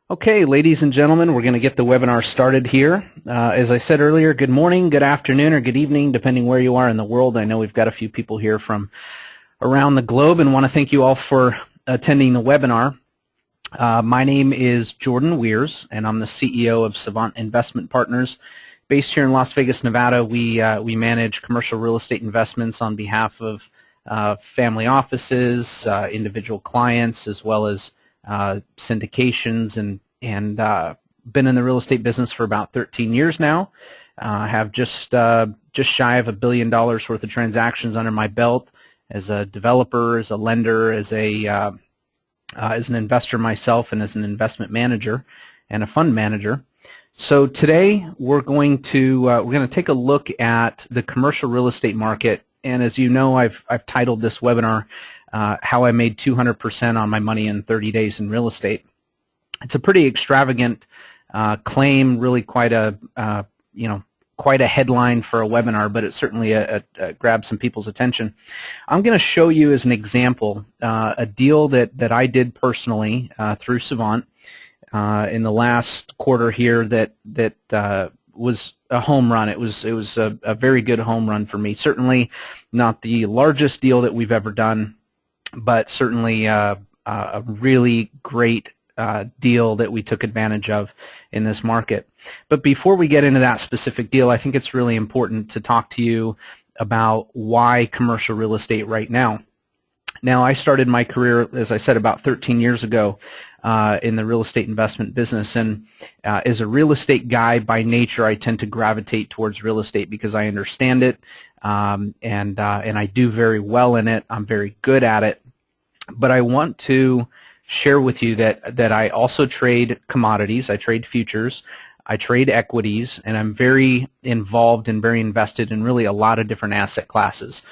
Okay, ladies and gentlemen, we're going to get the webinar started here. As I said earlier, good morning, good afternoon, or good evening, depending where you are in the world. I know we've got a few people here from around the globe and want to thank you all for attending the webinar. My name is Jordan Wirsz, and I'm the CEO of Savant Investment Partners. Based here in Las Vegas, Nevada, we manage commercial real estate investments on behalf of family offices, individual clients, as well as syndications, and been in the real estate business for about 13 years now. I have just shy of $1 billion worth of transactions under my belt as a developer, as a lender, as an investor myself, and as an investment manager and a fund manager. So today we're going to take a look at the commercial real estate market, and as you know, I've titled this webinar how I made 200% on my money in 30 days in real estate. It's a pretty extravagant claim, really quite a headline for a webinar, but it certainly grabbed some people's attention. I'm going to show you as an example a deal that I did personally through Savant in the last quarter here that was a home run. It was a very good home run for me. Certainly not the largest deal that we've ever done, but certainly a really great deal that we took advantage of in this market. But before we get into that specific deal, I think it's really important to talk to you about why commercial real estate right now. Now, I started my career, as I said, about 13 years ago in the real estate investment business, and as a real estate guy by nature, I tend to gravitate towards real estate because I understand it, and I do very well in it. I'm very good at it. But I want to share with you that I also trade commodities, I trade futures, I trade equities, and I'm very involved and very invested in really a lot of different asset classes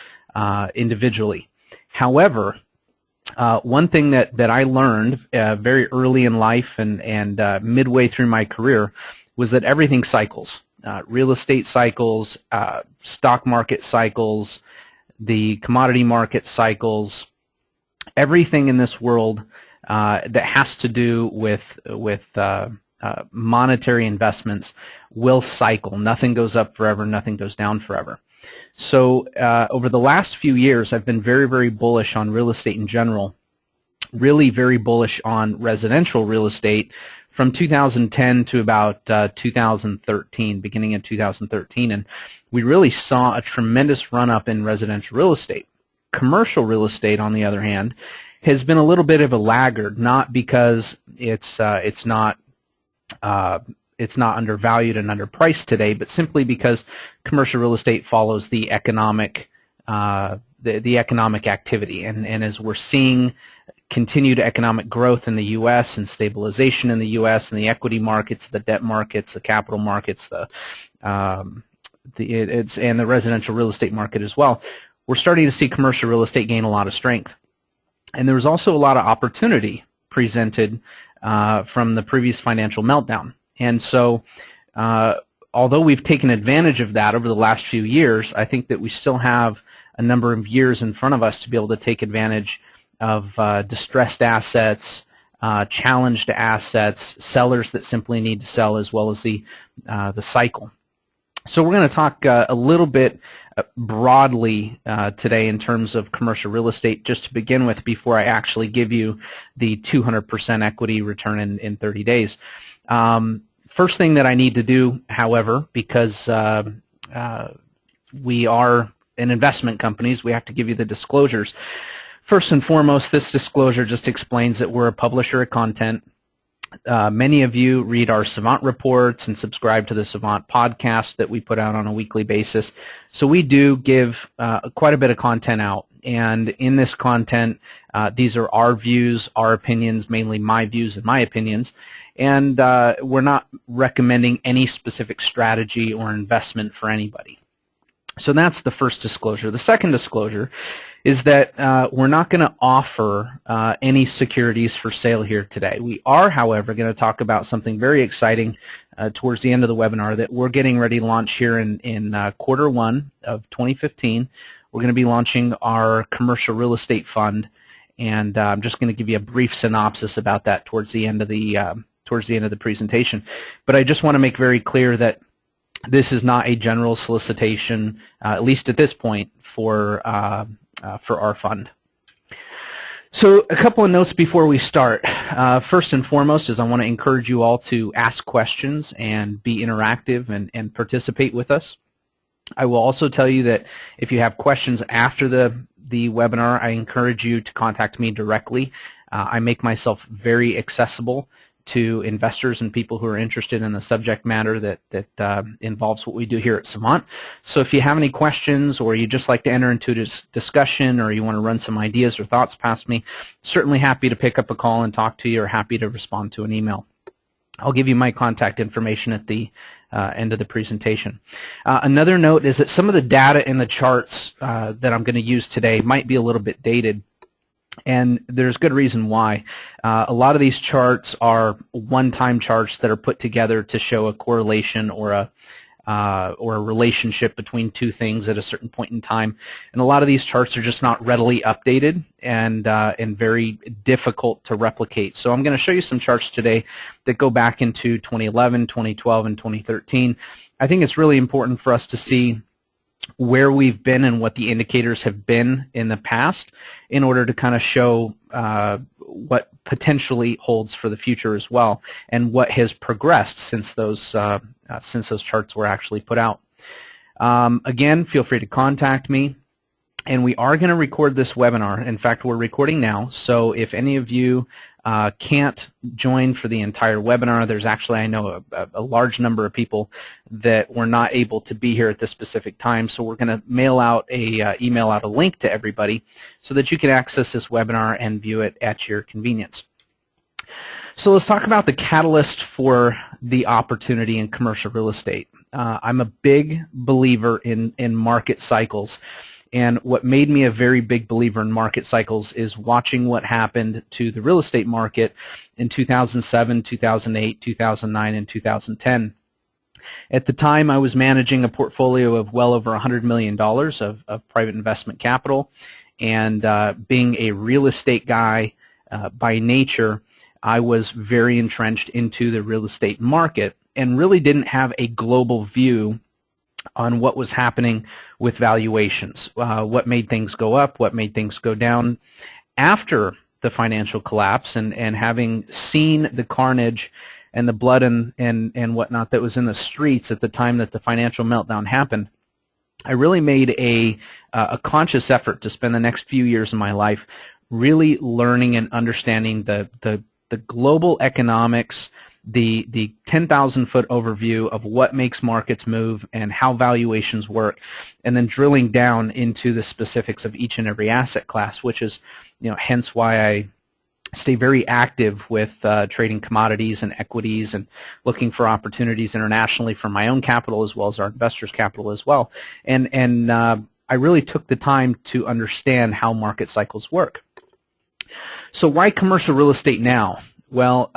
individually. However, one thing that I learned very early in life and midway through my career was that everything cycles. Real estate cycles, stock market cycles, the commodity market cycles. Everything in this world that has to do with monetary investments will cycle. Nothing goes up forever, nothing goes down forever. So over the last few years, I've been very, very bullish on real estate in general, really very bullish on residential real estate from 2010 to about 2013, beginning of 2013, and we really saw a tremendous run-up in residential real estate. Commercial real estate, on the other hand, has been a little bit of a laggard, not because it's not undervalued and underpriced today, but simply because commercial real estate follows the economic the economic activity, and as we're seeing continued economic growth in the U.S. and stabilization in the U.S. and the equity markets, the debt markets, the capital markets, and the residential real estate market as well, we're starting to see commercial real estate gain a lot of strength. And there was also a lot of opportunity presented from the previous financial meltdown. And so although we've taken advantage of that over the last few years, I think that we still have a number of years in front of us to be able to take advantage of distressed assets, challenged assets, sellers that simply need to sell, as well as the cycle. So we're going to talk a little bit broadly today in terms of commercial real estate, just to begin with, before I actually give you the 200% equity return in 30 days. First thing that I need to do, however, because we are an investment companies, we have to give you the disclosures. First and foremost, this disclosure just explains that we're a publisher of content. Many of you read our Savant reports and subscribe to the Savant podcast that we put out on a weekly basis. So we do give quite a bit of content out. And in this content, these are our views, our opinions, mainly my views and my opinions. And we're not recommending any specific strategy or investment for anybody. So that's the first disclosure. The second disclosure is that we're not going to offer any securities for sale here today. We are, however, going to talk about something very exciting towards the end of the webinar that we're getting ready to launch here in quarter one of 2015. We're going to be launching our commercial real estate fund, and I'm just going to give you a brief synopsis about that towards the end of the towards the end of the presentation. But I just want to make very clear that this is not a general solicitation, at least at this point, for our fund. So a couple of notes before we start. First and foremost is I want to encourage you all to ask questions and be interactive and participate with us. I will also tell you that if you have questions after the webinar, I encourage you to contact me directly. I make myself very accessible to investors and people who are interested in the subject matter that involves what we do here at Savant. So if you have any questions, or you just like to enter into this discussion, or you want to run some ideas or thoughts past me, certainly happy to pick up a call and talk to you, or happy to respond to an email. I'll give you my contact information at the end of the presentation. Another note is that some of the data in the charts that I'm going to use today might be a little bit dated. And there's good reason why. A lot of these charts are one-time charts that are put together to show a correlation or a relationship between two things at a certain point in time. And a lot of these charts are just not readily updated and very difficult to replicate. So I'm going to show you some charts today that go back into 2011, 2012, and 2013. I think it's really important for us to see where we've been and what the indicators have been in the past in order to kind of show what potentially holds for the future as well, and what has progressed since those charts were actually put out. Again, feel free to contact me, and we are going to record this webinar. In fact, we're recording now, so if any of you can't join for the entire webinar, there's actually, I know, a large number of people that were not able to be here at this specific time, so we're going to email out a link to everybody so that you can access this webinar and view it at your convenience. So let's talk about the catalyst for the opportunity in commercial real estate. I'm a big believer in market cycles. And what made me a very big believer in market cycles is watching what happened to the real estate market in 2007, 2008, 2009, and 2010. At the time, I was managing a portfolio of well over $100 million of private investment capital. And being a real estate guy by nature, I was very entrenched into the real estate market and really didn't have a global view on what was happening with valuations, what made things go up, what made things go down. After the financial collapse and having seen the carnage and the blood and whatnot that was in the streets at the time that the financial meltdown happened, I really made a conscious effort to spend the next few years of my life really learning and understanding the global economics, the 10,000-foot overview of what makes markets move and how valuations work, and then drilling down into the specifics of each and every asset class, which is, hence why I stay very active with trading commodities and equities and looking for opportunities internationally for my own capital as well as our investors' capital as well. And I really took the time to understand how market cycles work. So why commercial real estate now? Well,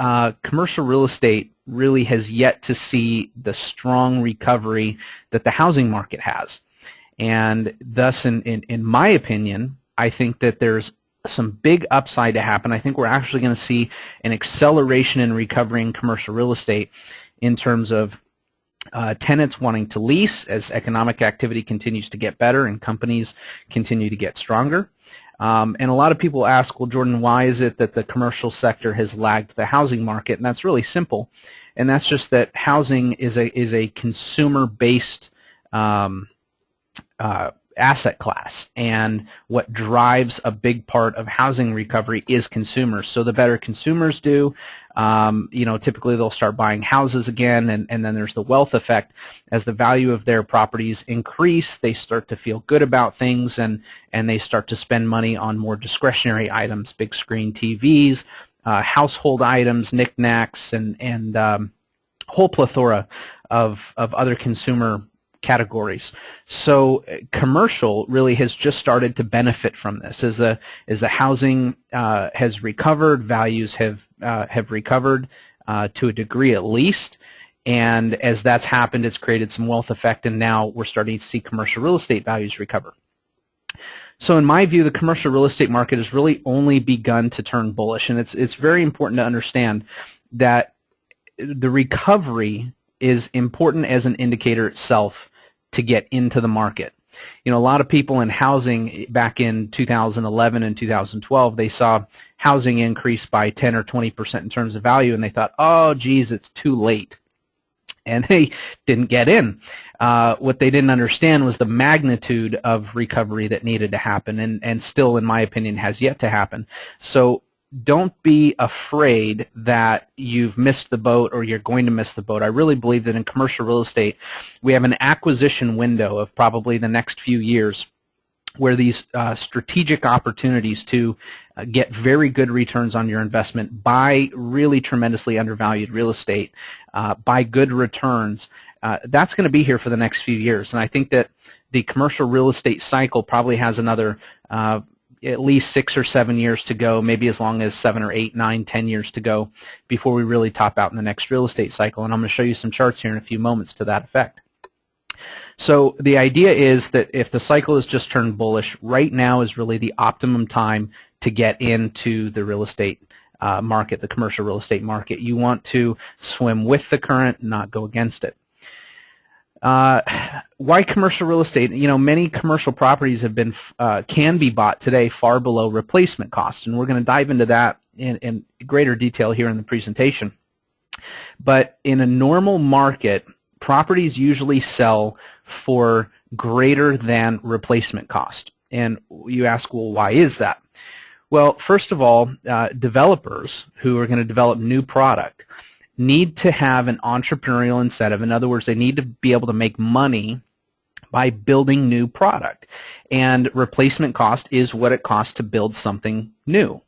commercial real estate really has yet to see the strong recovery that the housing market has. And thus, in my opinion, I think that there's some big upside to happen. I think we're actually going to see an acceleration in recovery in commercial real estate in terms of tenants wanting to lease as economic activity continues to get better and companies continue to get stronger. And a lot of people ask, well, Jordan, why is it that the commercial sector has lagged the housing market? And that's really simple. And that's just that housing is a consumer-based asset class. And what drives a big part of housing recovery is consumers. So the better consumers do, typically they'll start buying houses again, and then there's the wealth effect. As the value of their properties increase, they start to feel good about things, and they start to spend money on more discretionary items, big screen TVs, household items, knickknacks, and whole plethora of other consumer categories. So commercial really has just started to benefit from this. As the housing has recovered, values have recovered to a degree at least, and as that's happened, it's created some wealth effect, and now we're starting to see commercial real estate values recover. So in my view, the commercial real estate market has really only begun to turn bullish, and it's very important to understand that the recovery is important as an indicator itself to get into the market. You know, a lot of people in housing back in 2011 and 2012, they saw housing increase by 10 or 20% in terms of value, and they thought, oh, geez, it's too late. And they didn't get in. What they didn't understand was the magnitude of recovery that needed to happen, and still, in my opinion, has yet to happen. So don't be afraid that you've missed the boat or you're going to miss the boat. I really believe that in commercial real estate, we have an acquisition window of probably the next few years where these strategic opportunities to get very good returns on your investment, buy really tremendously undervalued real estate, buy good returns, that's going to be here for the next few years. And I think that the commercial real estate cycle probably has another at least 6 or 7 years to go, maybe as long as 7 or 8, 9, 10 years to go before we really top out in the next real estate cycle. And I'm going to show you some charts here in a few moments to that effect. So the idea is that if the cycle has just turned bullish, right now is really the optimum time to get into the real estate market, the commercial real estate market. You want to swim with the current, not go against it. Why commercial real estate? You know, many commercial properties have been can be bought today far below replacement cost, and we're going to dive into that in greater detail here in the presentation. But in a normal market, properties usually sell for greater than replacement cost. And you ask, well, why is that? Well, first of all, developers who are going to develop new product need to have an entrepreneurial incentive. In other words, they need to be able to make money by building new product. And replacement cost is what it costs to build something new.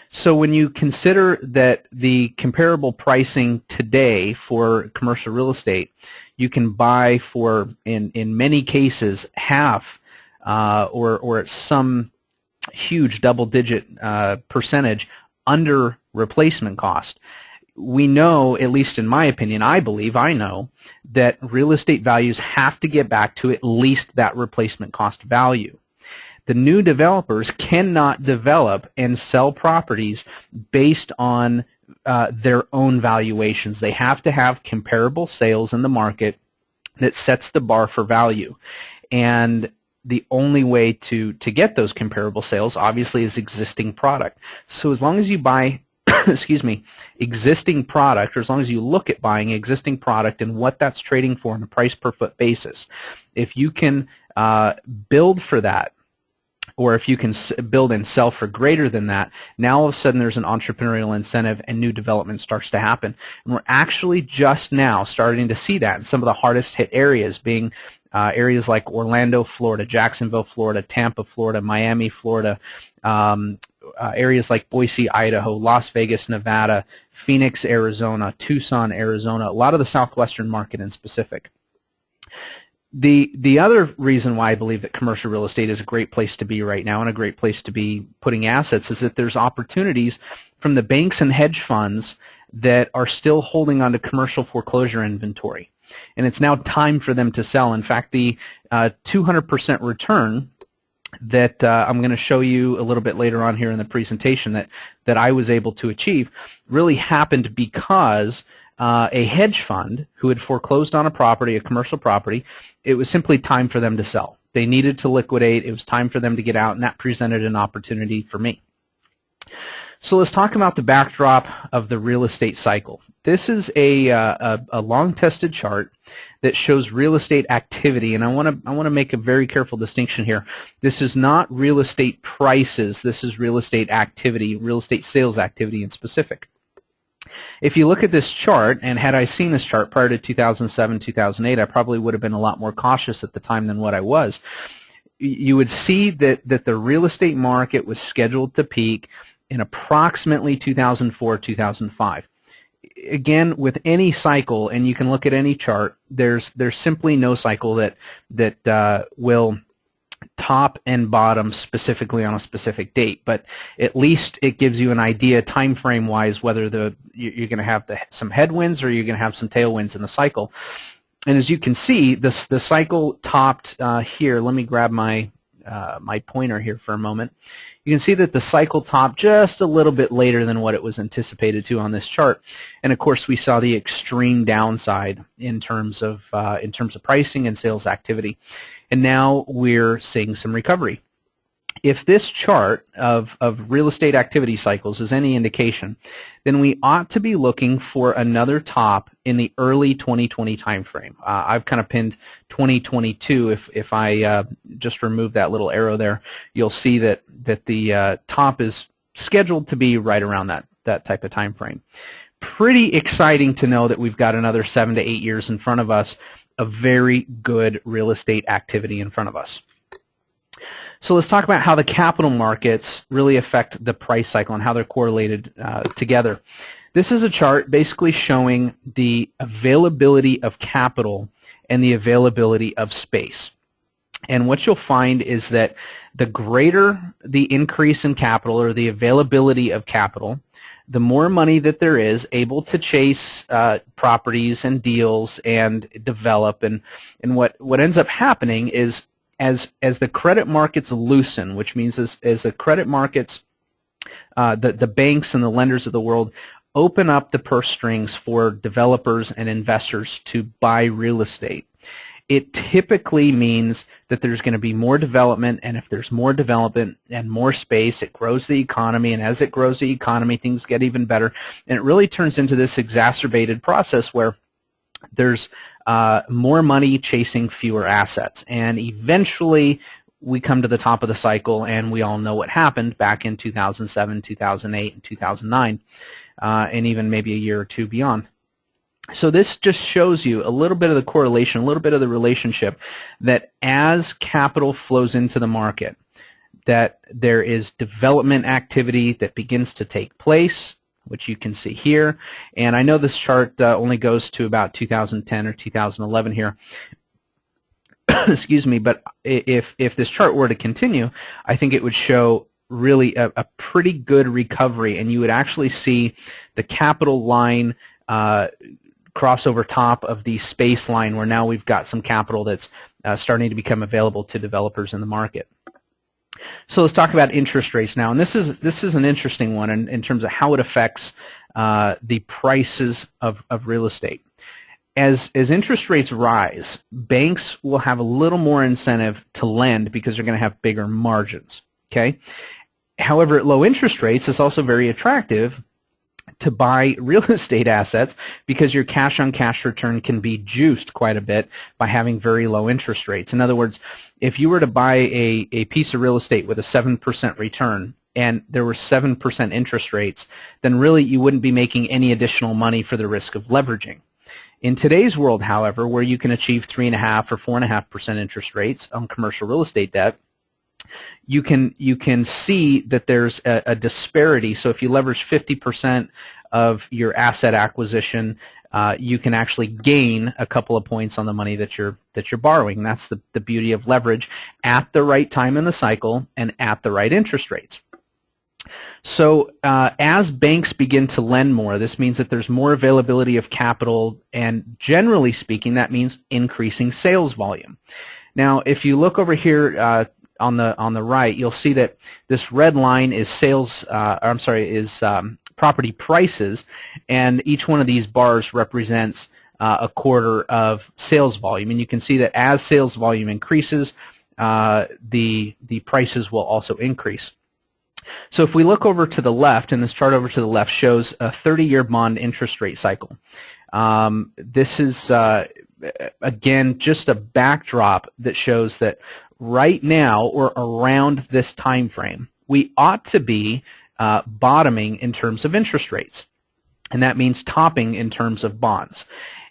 So when you consider that the comparable pricing today for commercial real estate, you can buy for, in many cases, half or at some huge double-digit percentage under replacement cost. We know, at least in my opinion, I know, that real estate values have to get back to at least that replacement cost value. The new developers cannot develop and sell properties based on their own valuations. They have to have comparable sales in the market that sets the bar for value. And the only way to get those comparable sales, obviously, is existing product. So as long as you buy excuse me, existing product, or as long as you look at buying existing product and what that's trading for on a price per foot basis, if you can build for that, or if you can build and sell for greater than that, now all of a sudden there's an entrepreneurial incentive and new development starts to happen. And we're actually just now starting to see that in some of the hardest hit areas, being areas like Orlando, Florida, Jacksonville, Florida, Tampa, Florida, Miami, Florida, areas like Boise, Idaho, Las Vegas, Nevada, Phoenix, Arizona, Tucson, Arizona, a lot of the southwestern market in specific. The other reason why I believe that commercial real estate is a great place to be right now and a great place to be putting assets is that there's opportunities from the banks and hedge funds that are still holding on to commercial foreclosure inventory. And it's now time for them to sell. In fact, the 200% return that I'm going to show you a little bit later on here in the presentation that I was able to achieve really happened because a hedge fund who had foreclosed on a property, a commercial property, it was simply time for them to sell. They needed to liquidate. It was time for them to get out, and that presented an opportunity for me. So let's talk about the backdrop of the real estate cycle. This is a long-tested chart that shows real estate activity, and I want to make a very careful distinction here. This is not real estate prices. This is real estate activity, real estate sales activity in specific. If you look at this chart, and had I seen this chart prior to 2007, 2008, I probably would have been a lot more cautious at the time than what I was. You would see that the real estate market was scheduled to peak in approximately 2004, 2005. Again, with any cycle, and you can look at any chart, there's simply no cycle that will top and bottom specifically on a specific date, but at least it gives you an idea time frame wise whether you're going to have some headwinds or you're going to have some tailwinds in the cycle. And as you can see, the cycle topped here. Let me grab my my pointer here for a moment, you can see that the cycle topped just a little bit later than what it was anticipated to on this chart. And of course, we saw the extreme downside in terms of pricing and sales activity. And now we're seeing some recovery. If this chart of real estate activity cycles is any indication, then we ought to be looking for another top in the early 2020 timeframe. I've kind of pinned 2022. If I just remove that little arrow there, you'll see that the top is scheduled to be right around that type of time frame. Pretty exciting to know that we've got another 7 to 8 years in front of us of very good real estate activity in front of us. So let's talk about how the capital markets really affect the price cycle and how they're correlated together. This is a chart basically showing the availability of capital and the availability of space. And what you'll find is that the greater the increase in capital or the availability of capital, the more money that there is able to chase properties and deals and develop. And what ends up happening is as the credit markets loosen, which means as the credit markets, the banks and the lenders of the world open up the purse strings for developers and investors to buy real estate, it typically means that there's going to be more development, and if there's more development and more space, it grows the economy, and as it grows the economy, things get even better, and it really turns into this exacerbated process where there's more money chasing fewer assets, and eventually we come to the top of the cycle, and we all know what happened back in 2007, 2008, and 2009, and even maybe a year or two beyond. So this just shows you a little bit of the correlation, a little bit of the relationship that as capital flows into the market, that there is development activity that begins to take place, which you can see here. And I know this chart only goes to about 2010 or 2011 here. Excuse me, but if this chart were to continue, I think it would show really a pretty good recovery, and you would actually see the capital line cross over top of the space line, where now we've got some capital that's starting to become available to developers in the market. So let's talk about interest rates now, and this is an interesting one in terms of how it affects the prices of real estate. As interest rates rise, banks will have a little more incentive to lend because they're going to have bigger margins. Okay. However, at low interest rates, it's also very attractive to buy real estate assets because your cash-on-cash return can be juiced quite a bit by having very low interest rates. In other words, if you were to buy a piece of real estate with a 7% return and there were 7% interest rates, then really you wouldn't be making any additional money for the risk of leveraging. In today's world, however, where you can achieve 3.5% or 4.5% interest rates on commercial real estate debt, you can see that there's a disparity. So if you leverage 50% of your asset acquisition, you can actually gain a couple of points on the money that you're borrowing. That's the beauty of leverage at the right time in the cycle and at the right interest rates. So as banks begin to lend more, this means that there's more availability of capital, and generally speaking, that means increasing sales volume. Now, if you look over here on the right, you'll see that this red line is property prices, and each one of these bars represents a quarter of sales volume. And you can see that as sales volume increases, the prices will also increase. So if we look over to the left, and this chart over to the left shows a 30-year bond interest rate cycle. This is, again, just a backdrop that shows that right now, or around this time frame, we ought to be bottoming in terms of interest rates, and that means topping in terms of bonds.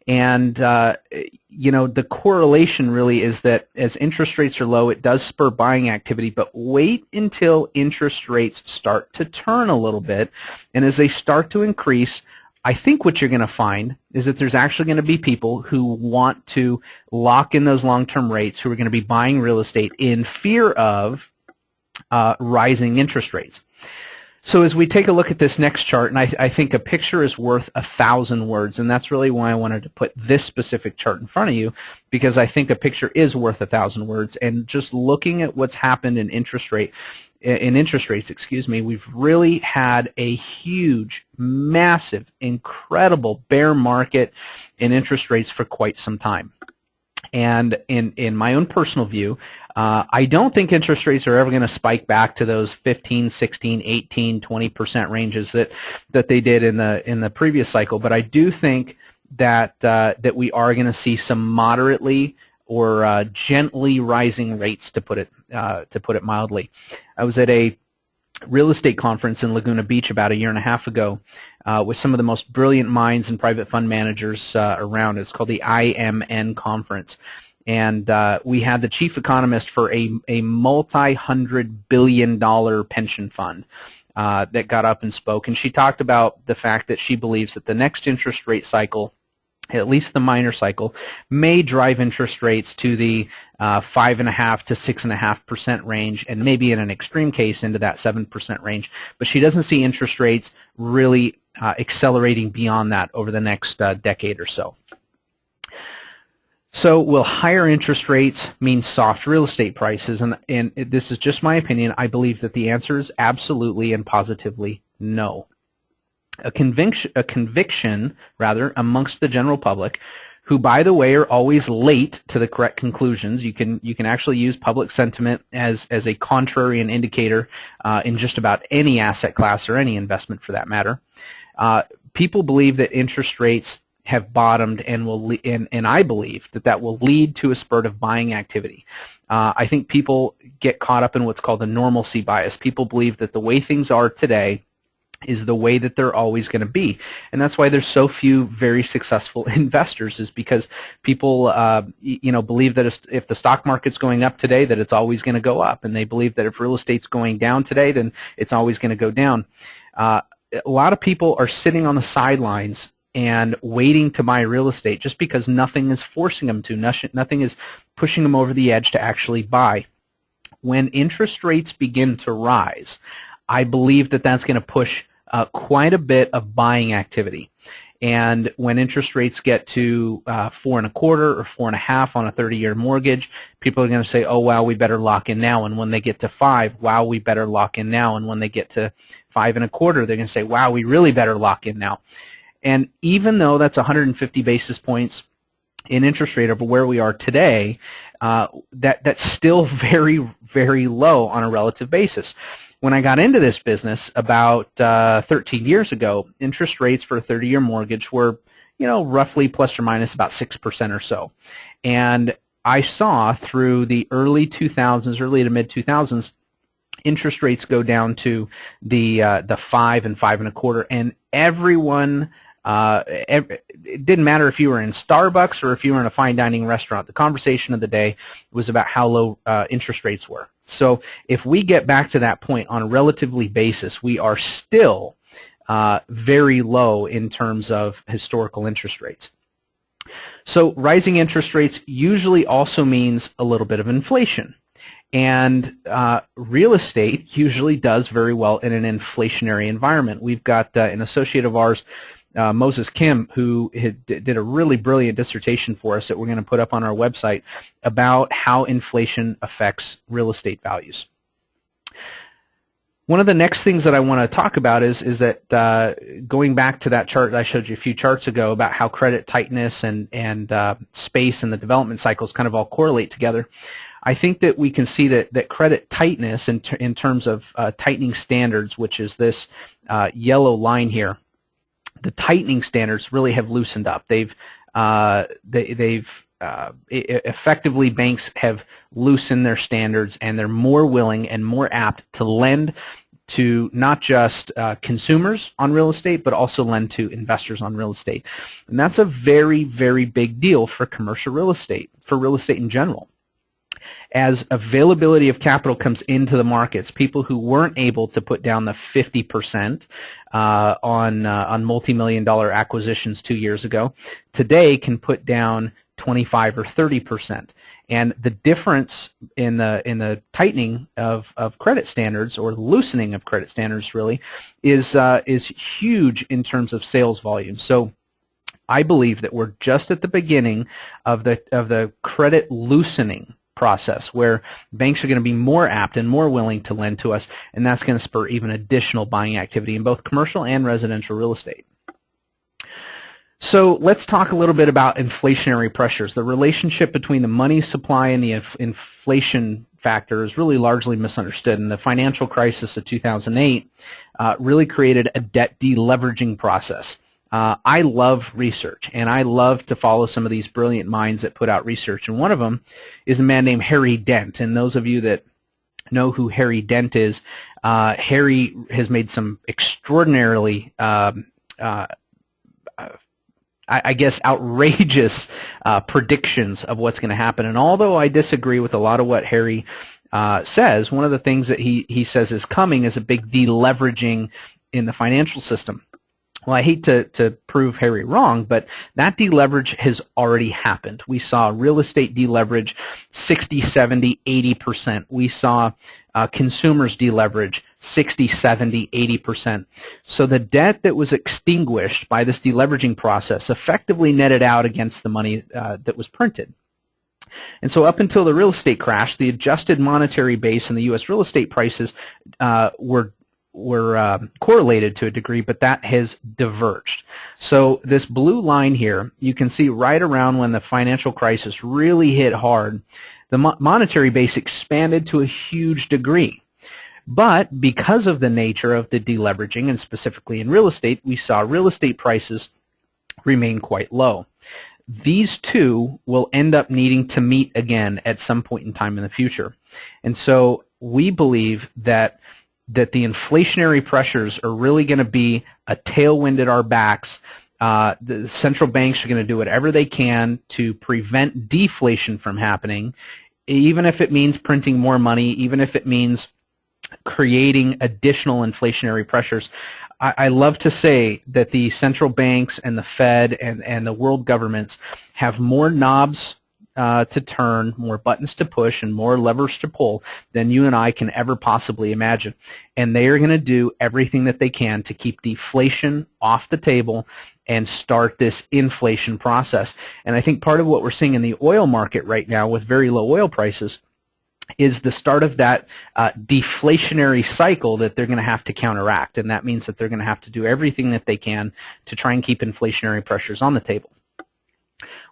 And the correlation really is that as interest rates are low, it does spur buying activity, but wait until interest rates start to turn a little bit, and as they start to increase, I think what you're going to find is that there's actually going to be people who want to lock in those long-term rates, who are going to be buying real estate in fear of rising interest rates. So as we take a look at this next chart, and I think a picture is worth 1,000 words, and that's really why I wanted to put this specific chart in front of you, because I think a picture is worth 1,000 words. And just looking at what's happened in interest rates, we've really had a huge, massive, incredible bear market in interest rates for quite some time. And in my own personal view, I don't think interest rates are ever going to spike back to those 15, 16, 18, 20% ranges that they did in the previous cycle. But I do think that that we are going to see some moderately or gently rising rates, to put it mildly. I was at a real estate conference in Laguna Beach about 1.5 years ago with some of the most brilliant minds and private fund managers around. It's called the IMN conference. And we had the chief economist for a multi-hundred-billion-dollar pension fund that got up and spoke. And she talked about the fact that she believes that the next interest rate cycle, at least the minor cycle, may drive interest rates to the 5.5% to 6.5% range, and maybe in an extreme case into that 7% range. But she doesn't see interest rates really accelerating beyond that over the next decade or so. So will higher interest rates mean soft real estate prices? And this is just my opinion. I believe that the answer is absolutely and positively no. A conviction rather amongst the general public, who, by the way, are always late to the correct conclusions. You can actually use public sentiment as a contrarian indicator in just about any asset class or any investment for that matter. People believe that interest rates have bottomed and and I believe that will lead to a spurt of buying activity. I think people get caught up in what's called the normalcy bias. People believe that the way things are today is the way that they're always going to be, and that's why there's so few very successful investors, is because people believe that if the stock market's going up today, that it's always going to go up, and they believe that if real estate's going down today, then it's always going to go down. A lot of people are sitting on the sidelines and waiting to buy real estate just because nothing is forcing them to, nothing is pushing them over the edge to actually buy. When interest rates begin to rise, I believe that that's going to push quite a bit of buying activity. And when interest rates get to 4.25 or 4.5 on a 30-year mortgage, people are going to say, oh, wow, we better lock in now. And when they get to 5, wow, we better lock in now. And when they get to 5.25, they're going to say, wow, we really better lock in now. And even though that's 150 basis points in interest rate over where we are today, that's still very, very low on a relative basis. When I got into this business about 13 years ago, interest rates for a 30-year mortgage were, roughly plus or minus about 6% or so. And I saw through the early 2000s, early to mid 2000s, interest rates go down to the 5 and 5.25, and everyone. It didn't matter if you were in Starbucks or if you were in a fine dining restaurant. The conversation of the day was about how low interest rates were. So if we get back to that point on a relatively basis, we are still very low in terms of historical interest rates. So rising interest rates usually also means a little bit of inflation. And real estate usually does very well in an inflationary environment. We've got an associate of ours, Moses Kim, who did a really brilliant dissertation for us that we're going to put up on our website about how inflation affects real estate values. One of the next things that I want to talk about is that going back to that chart that I showed you a few charts ago about how credit tightness and space and the development cycles kind of all correlate together, I think that we can see that credit tightness in terms of tightening standards, which is this yellow line here, the tightening standards really have loosened up. Effectively, banks have loosened their standards, and they're more willing and more apt to lend to not just consumers on real estate, but also lend to investors on real estate. And that's a very, very big deal for commercial real estate, for real estate in general. As availability of capital comes into the markets, people who weren't able to put down the 50% on multi-million-dollar acquisitions 2 years ago, today can put down 25 or 30%. And the difference in the tightening of credit standards, or the loosening of credit standards really, is huge in terms of sales volume. So I believe that we're just at the beginning of the credit loosening process, where banks are going to be more apt and more willing to lend to us, and that's going to spur even additional buying activity in both commercial and residential real estate. So let's talk a little bit about inflationary pressures. The relationship between the money supply and the inflation factor is really largely misunderstood, and the financial crisis of 2008 really created a debt deleveraging process. I love research, and I love to follow some of these brilliant minds that put out research, and one of them is a man named Harry Dent. And those of you that know who Harry Dent is, Harry has made some extraordinarily I guess outrageous predictions of what's going to happen. And although I disagree with a lot of what Harry says, one of the things that he says is coming is a big deleveraging in the financial system. Well, I hate to prove Harry wrong, but that deleverage has already happened. We saw real estate deleverage 60, 70, 80%. We saw consumers deleverage 60, 70, 80%. So the debt that was extinguished by this deleveraging process effectively netted out against the money that was printed. And so up until the real estate crash, the adjusted monetary base in the U.S. real estate prices were correlated to a degree, but that has diverged. So this blue line here, you can see right around when the financial crisis really hit hard, the monetary base expanded to a huge degree. But because of the nature of the deleveraging, and specifically in real estate, we saw real estate prices remain quite low. These two will end up needing to meet again at some point in time in the future. And so we believe that the inflationary pressures are really going to be a tailwind at our backs. The central banks are going to do whatever they can to prevent deflation from happening, even if it means printing more money, even if it means creating additional inflationary pressures. I love to say that the central banks and the Fed and the world governments have more knobs to turn, more buttons to push, and more levers to pull than you and I can ever possibly imagine. And they are going to do everything that they can to keep deflation off the table and start this inflation process. And I think part of what we're seeing in the oil market right now with very low oil prices is the start of that deflationary cycle that they're going to have to counteract. And that means that they're going to have to do everything that they can to try and keep inflationary pressures on the table.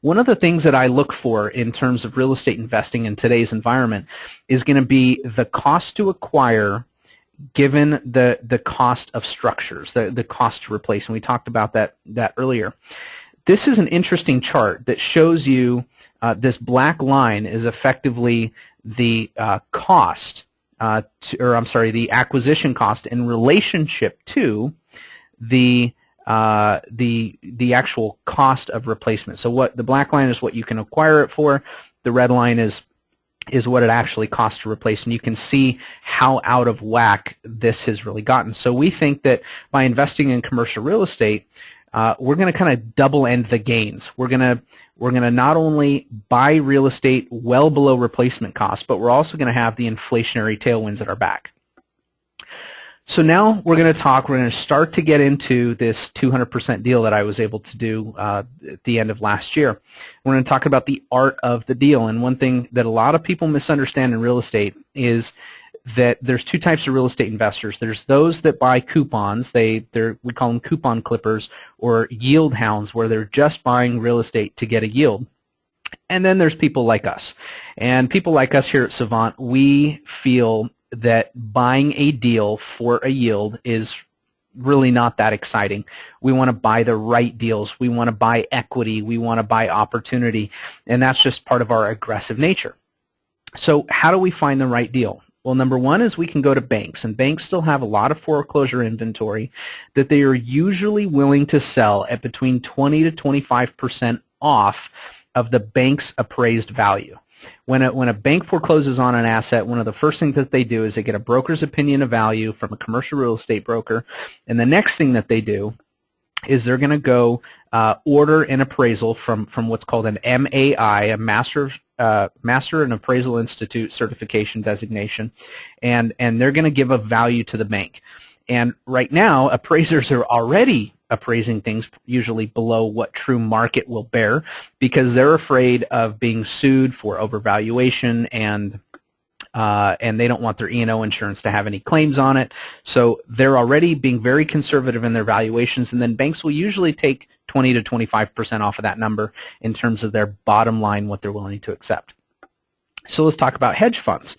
One of the things that I look for in terms of real estate investing in today's environment is going to be the cost to acquire given the cost of structures, the cost to replace. And we talked about that earlier. This is an interesting chart that shows you this black line is effectively the cost, the acquisition cost in relationship to the actual cost of replacement. So what the black line is what you can acquire it for. The red line is what it actually costs to replace, and you can see how out of whack this has really gotten. So we think that by investing in commercial real estate, we're going to kind of double end the gains. We're going to not only buy real estate well below replacement cost, but we're also going to have the inflationary tailwinds at our back. So now we're going to start to get into this 200% deal that I was able to do at the end of last year. We're going to talk about the art of the deal. And one thing that a lot of people misunderstand in real estate is that there's two types of real estate investors. There's those that buy coupons. We call them coupon clippers or yield hounds, where they're just buying real estate to get a yield. And then there's people like us. And people like us here at Savant, we feel that buying a deal for a yield is really not that exciting. We want to buy the right deals. We want to buy equity. We want to buy opportunity. And that's just part of our aggressive nature. So how do we find the right deal? Well, number one is we can go to banks, and banks still have a lot of foreclosure inventory that they are usually willing to sell at between 20 to 25% off of the bank's appraised value. When a bank forecloses on an asset, one of the first things that they do is they get a broker's opinion of value from a commercial real estate broker, and the next thing that they do is they're going to go order an appraisal from what's called an MAI, a Master and Appraisal Institute certification designation, and they're going to give a value to the bank. And right now, appraisers are already appraising things usually below what true market will bear because they're afraid of being sued for overvaluation, and they don't want their E&O insurance to have any claims on it. So they're already being very conservative in their valuations, and then banks will usually take 20 to 25% off of that number in terms of their bottom line, what they're willing to accept. So let's talk about hedge funds.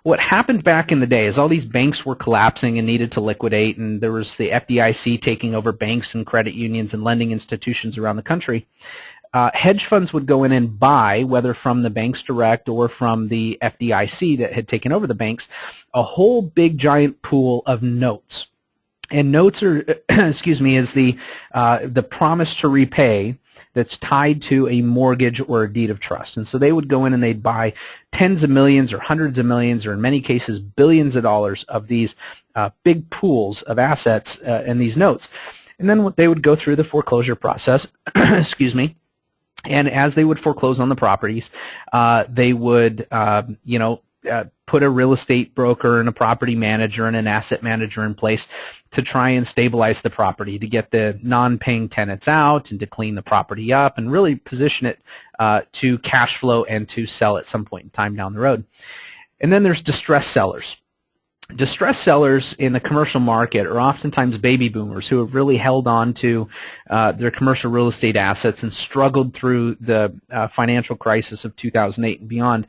What happened back in the day is all these banks were collapsing and needed to liquidate, and there was the FDIC taking over banks and credit unions and lending institutions around the country. Hedge funds would go in and buy, whether from the banks direct or from the FDIC that had taken over the banks, a whole big giant pool of notes. And notes are, excuse me, is the promise to repay that's tied to a mortgage or a deed of trust. And so they would go in and they'd buy tens of millions or hundreds of millions or in many cases billions of dollars of these big pools of assets in these notes. And then they would go through the foreclosure process, excuse me, and as they would foreclose on the properties, they would, put a real estate broker and a property manager and an asset manager in place to try and stabilize the property, to get the non-paying tenants out and to clean the property up and really position it to cash flow and to sell at some point in time down the road. And then there's distressed sellers. Distressed sellers in the commercial market are oftentimes baby boomers who have really held on to their commercial real estate assets and struggled through the financial crisis of 2008 and beyond.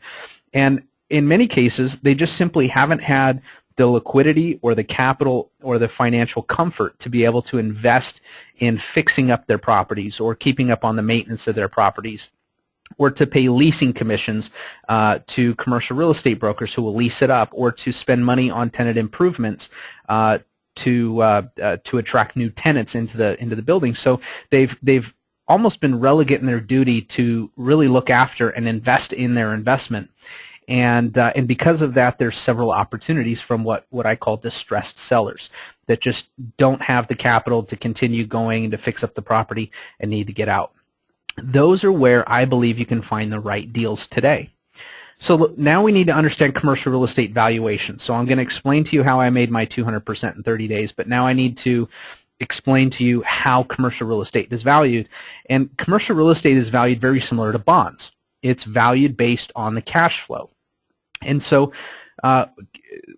And in many cases, they just simply haven't had the liquidity or the capital or the financial comfort to be able to invest in fixing up their properties or keeping up on the maintenance of their properties, or to pay leasing commissions to commercial real estate brokers who will lease it up, or to spend money on tenant improvements to attract new tenants into the building. So they've almost been relegate in their duty to really look after and invest in their investment. And because of that, there's several opportunities from what I call distressed sellers that just don't have the capital to continue going and to fix up the property and need to get out. Those are where I believe you can find the right deals today. So now we need to understand commercial real estate valuation. So I'm going to explain to you how I made my 200% in 30 days, but now I need to explain to you how commercial real estate is valued. And commercial real estate is valued very similar to bonds. It's valued based on the cash flow. And so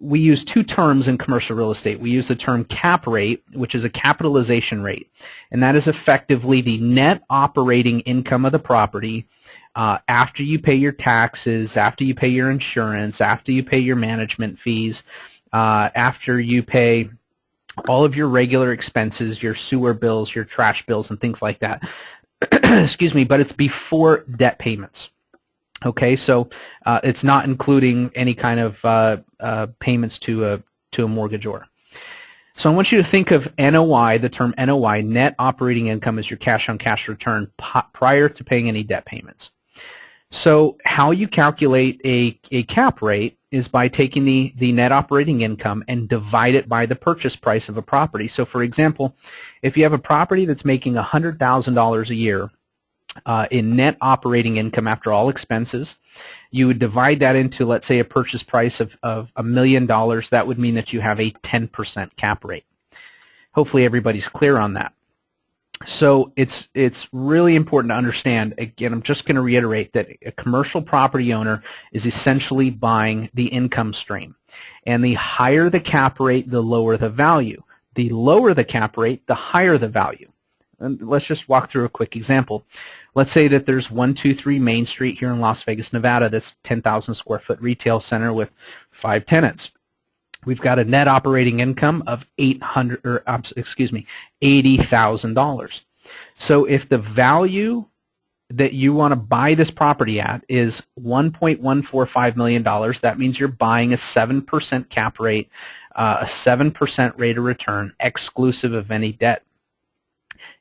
we use two terms in commercial real estate. We use the term cap rate, which is a capitalization rate, and that is effectively the net operating income of the property after you pay your taxes, after you pay your insurance, after you pay your management fees, after you pay all of your regular expenses, your sewer bills, your trash bills, and things like that. Excuse me, but it's before debt payments. Okay, so it's not including any kind of payments to a mortgagor. So I want you to think of NOI, the term NOI, net operating income, as your cash-on-cash return prior to paying any debt payments. So how you calculate a cap rate is by taking the net operating income and divide it by the purchase price of a property. So for example, if you have a property that's making $100,000 a year, in net operating income after all expenses, you would divide that into, let's say, a purchase price of $1 million. That would mean that you have a 10% cap rate. Hopefully everybody's clear on that. So it's really important to understand, again, I'm just going to reiterate that a commercial property owner is essentially buying the income stream. And the higher the cap rate, the lower the value. The lower the cap rate, the higher the value. And let's just walk through a quick example. Let's say that there's 123 Main Street here in Las Vegas, Nevada. That's 10,000 square foot retail center with 5 tenants. We've got a net operating income of $80,000. So if the value that you want to buy this property at is $1.145 million, that means you're buying a 7% cap rate, a 7% rate of return, exclusive of any debt.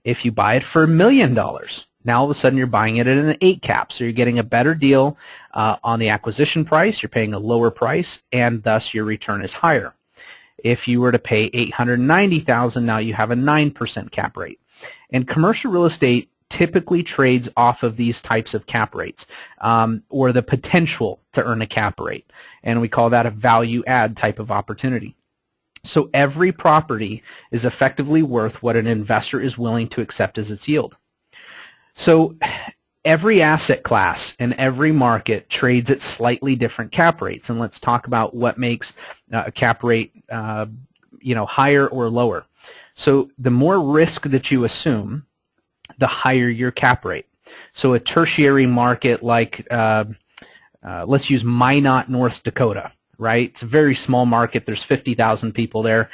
If you buy it for $1 million, now all of a sudden you're buying it at an 8 cap, so you're getting a better deal on the acquisition price, you're paying a lower price, and thus your return is higher. If you were to pay $890,000, now you have a 9% cap rate. And commercial real estate typically trades off of these types of cap rates, or the potential to earn a cap rate. And we call that a value add type of opportunity. So every property is effectively worth what an investor is willing to accept as its yield. So every asset class and every market trades at slightly different cap rates. And let's talk about what makes a cap rate higher or lower. So the more risk that you assume, the higher your cap rate. So a tertiary market like, let's use Minot, North Dakota, right? It's a very small market. There's 50,000 people there.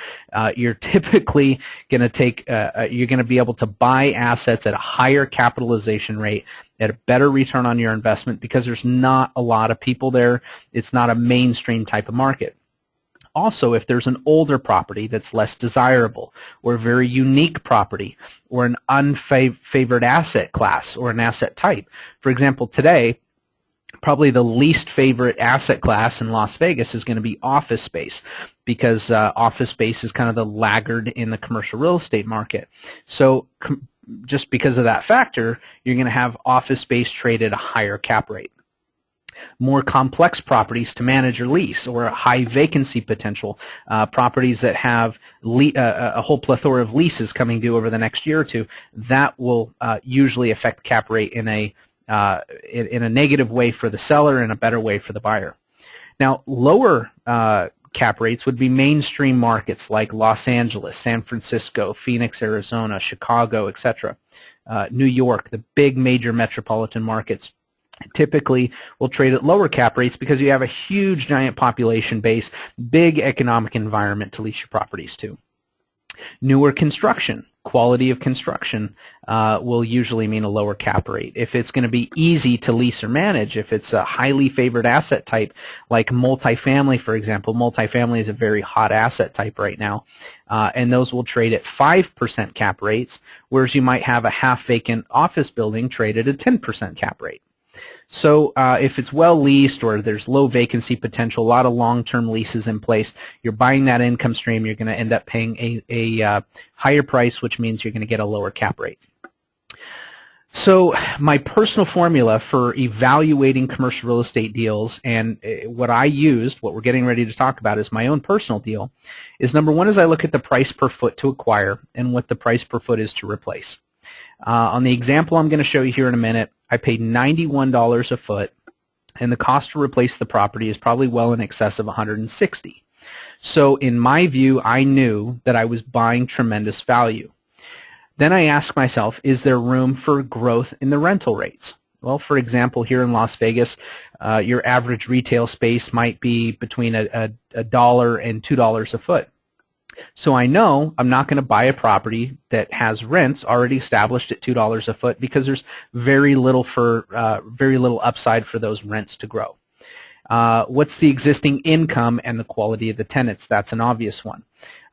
You're typically going to you're going to be able to buy assets at a higher capitalization rate, at a better return on your investment, because there's not a lot of people there. It's not a mainstream type of market. Also, if there's an older property that's less desirable, or a very unique property, or an unfavored asset class or an asset type. For example, today, probably the least favorite asset class in Las Vegas is going to be office space, because office space is kind of the laggard in the commercial real estate market. So just because of that factor, you're going to have office space trade at a higher cap rate. More complex properties to manage or lease, or a high vacancy potential, properties that have a whole plethora of leases coming due over the next year or two, that will usually affect cap rate in a negative way for the seller and a better way for the buyer. Now, lower cap rates would be mainstream markets like Los Angeles, San Francisco, Phoenix, Arizona, Chicago, etc. New York, the big major metropolitan markets, typically will trade at lower cap rates because you have a huge giant population base, big economic environment to lease your properties to. Newer construction, quality of construction will usually mean a lower cap rate. If it's going to be easy to lease or manage, if it's a highly favored asset type like multifamily, for example, multifamily is a very hot asset type right now, and those will trade at 5% cap rates, whereas you might have a half vacant office building trade at a 10% cap rate. So if it's well leased, or there's low vacancy potential, a lot of long-term leases in place, you're buying that income stream, you're going to end up paying a higher price, which means you're going to get a lower cap rate. So my personal formula for evaluating commercial real estate deals, and what I used, what we're getting ready to talk about is my own personal deal, is number one is I look at the price per foot to acquire and what the price per foot is to replace. On the example I'm going to show you here in a minute, I paid $91 a foot, and the cost to replace the property is probably well in excess of $160. So in my view, I knew that I was buying tremendous value. Then I asked myself, is there room for growth in the rental rates? Well, for example, here in Las Vegas, your average retail space might be between $1 and $2 a foot. So I know I'm not going to buy a property that has rents already established at $2 a foot, because there's very little upside for those rents to grow. What's the existing income and the quality of the tenants? That's an obvious one.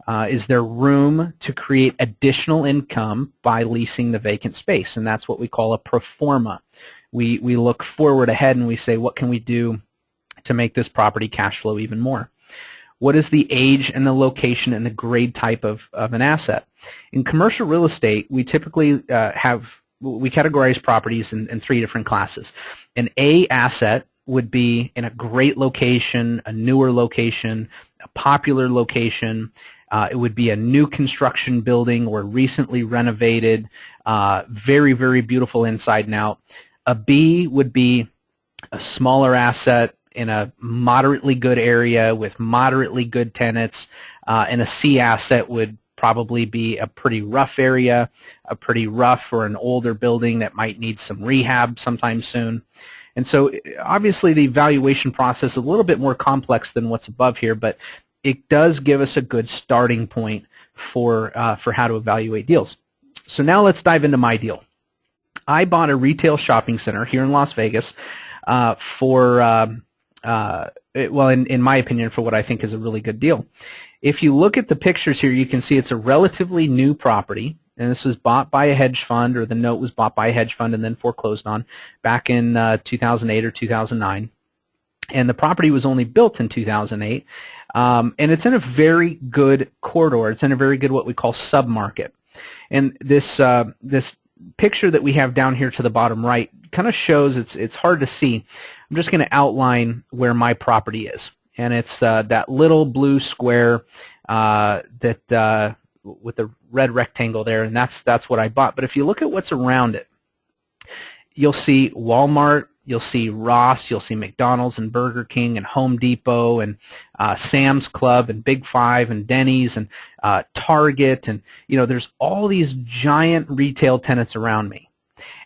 Is there room to create additional income by leasing the vacant space? And that's what we call a pro forma. We look forward ahead and we say, what can we do to make this property cash flow even more? What is the age and the location and the grade type of an asset? In commercial real estate, we typically we categorize properties in three different classes. An A asset would be in a great location, a newer location, a popular location. It would be a new construction building or recently renovated, very, very beautiful inside and out. A B would be a smaller asset in a moderately good area with moderately good tenants, and a C asset would probably be a pretty rough area, a pretty rough or an older building that might need some rehab sometime soon. And so obviously the evaluation process is a little bit more complex than what's above here, but it does give us a good starting point for how to evaluate deals. So now let's dive into my deal. I bought a retail shopping center here in Las Vegas in my opinion, for what I think is a really good deal. If you look at the pictures here, you can see it's a relatively new property, and this was bought by a hedge fund, or the note was bought by a hedge fund and then foreclosed on back in 2008 or 2009. And the property was only built in 2008, and it's in a very good corridor. It's in a very good what we call submarket. And this picture that we have down here to the bottom right kind of shows, it's hard to see. I'm just going to outline where my property is, and it's that little blue square that with the red rectangle there, and that's what I bought. But if you look at what's around it, you'll see Walmart, you'll see Ross, you'll see McDonald's and Burger King and Home Depot and Sam's Club and Big Five and Denny's and Target, and there's all these giant retail tenants around me.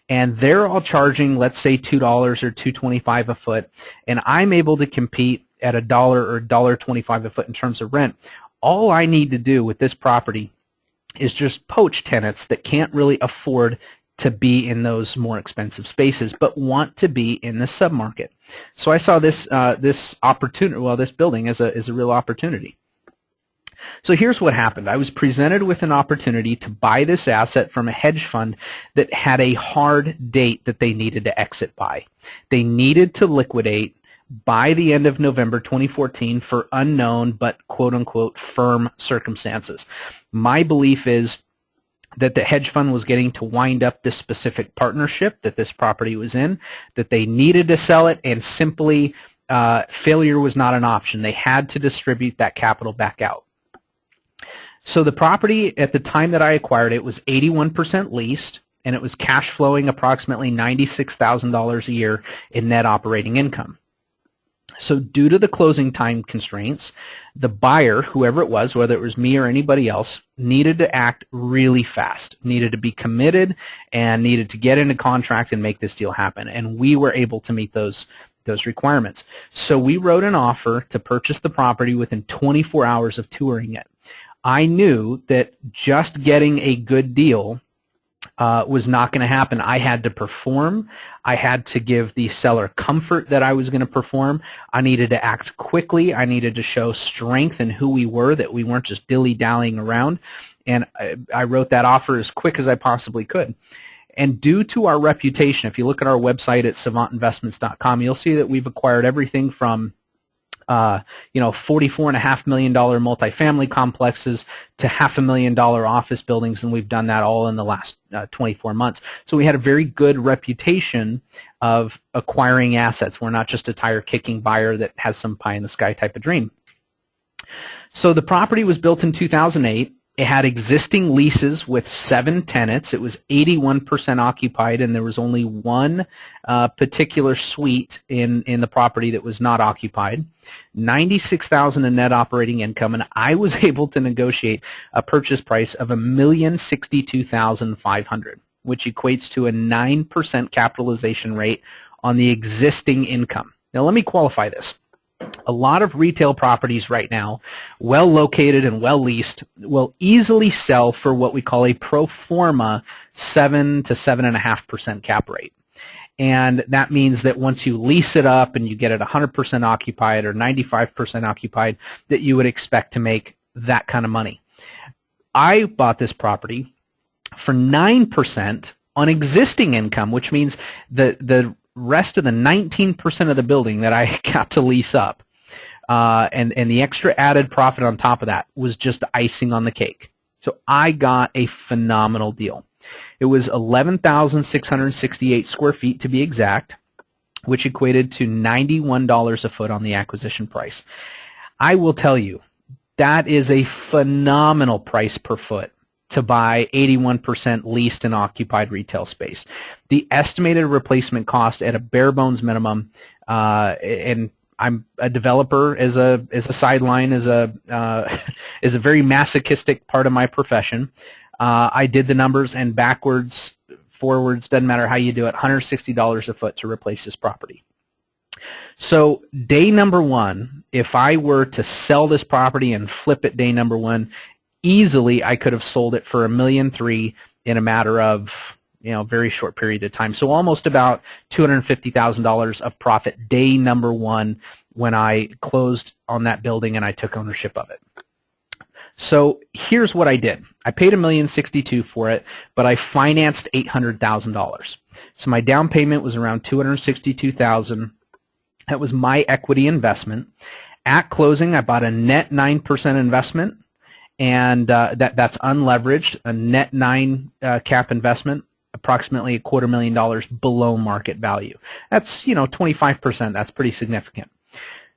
And they're all charging, let's say, $2 or $2.25 a foot, and I'm able to compete at $1 or $1.25 a foot in terms of rent. All I need to do with this property is just poach tenants that can't really afford to be in those more expensive spaces, but want to be in the submarket. So I saw this opportunity, well, this building as a real opportunity. So here's what happened. I was presented with an opportunity to buy this asset from a hedge fund that had a hard date that they needed to exit by. They needed to liquidate by the end of November 2014 for unknown but quote-unquote firm circumstances. My belief is that the hedge fund was getting to wind up this specific partnership that this property was in, that they needed to sell it, and simply failure was not an option. They had to distribute that capital back out. So the property at the time that I acquired it was 81% leased, and it was cash flowing approximately $96,000 a year in net operating income. So due to the closing time constraints, the buyer, whoever it was, whether it was me or anybody else, needed to act really fast, needed to be committed, and needed to get into contract and make this deal happen. And we were able to meet those requirements. So we wrote an offer to purchase the property within 24 hours of touring it. I knew that just getting a good deal was not going to happen. I had to perform. I had to give the seller comfort that I was going to perform. I needed to act quickly. I needed to show strength in who we were, that we weren't just dilly-dallying around. And I wrote that offer as quick as I possibly could. And due to our reputation, if you look at our website at savantinvestments.com, you'll see that we've acquired everything from $44.5 million multifamily complexes to $500,000 office buildings, and we've done that all in the last 24 months. So we had a very good reputation of acquiring assets. We're not just a tire-kicking buyer that has some pie-in-the-sky type of dream. So the property was built in 2008. It had existing leases with 7 tenants. It was 81% occupied, and there was only one particular suite in the property that was not occupied. $96,000 in net operating income, and I was able to negotiate a purchase price of $1,062,500, which equates to a 9% capitalization rate on the existing income. Now let me qualify this. A lot of retail properties right now, well located and well leased, will easily sell for what we call a pro forma 7 to 7.5% cap rate. And that means that once you lease it up and you get it 100% occupied or 95% occupied, that you would expect to make that kind of money. I bought this property for 9% on existing income, which means the rest of the 19% of the building that I got to lease up, and the extra added profit on top of that was just icing on the cake. So I got a phenomenal deal. It was 11,668 square feet to be exact, which equated to $91 a foot on the acquisition price. I will tell you, that is a phenomenal price per foot to buy 81% leased and occupied retail space. The estimated replacement cost at a bare bones minimum, and I'm a developer as a sideline, as a very masochistic part of my profession. I did the numbers, and backwards, forwards, doesn't matter how you do it, $160 a foot to replace this property. So day number one, if I were to sell this property and flip it day number one, easily I could have sold it for $1.3 million in a matter of very short period of time. So almost about $250,000 of profit day number one when I closed on that building and I took ownership of it. So here's what I did. I paid $1,062,000 for it, but I financed $800,000. So my down payment was around $262,000. That was my equity investment. At closing, I bought a net 9% investment, and that's unleveraged, a net 9 cap investment, approximately $250,000 below market value. That's 25%. That's pretty significant.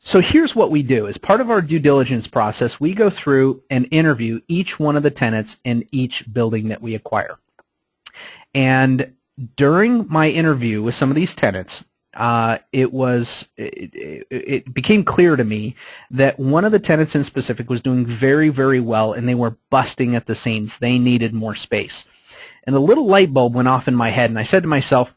So here's what we do. As part of our due diligence process, we go through and interview each one of the tenants in each building that we acquire. And during my interview with some of these tenants, it became clear to me that one of the tenants in specific was doing very, very well, and they were busting at the seams. They needed more space. And a little light bulb went off in my head, and I said to myself,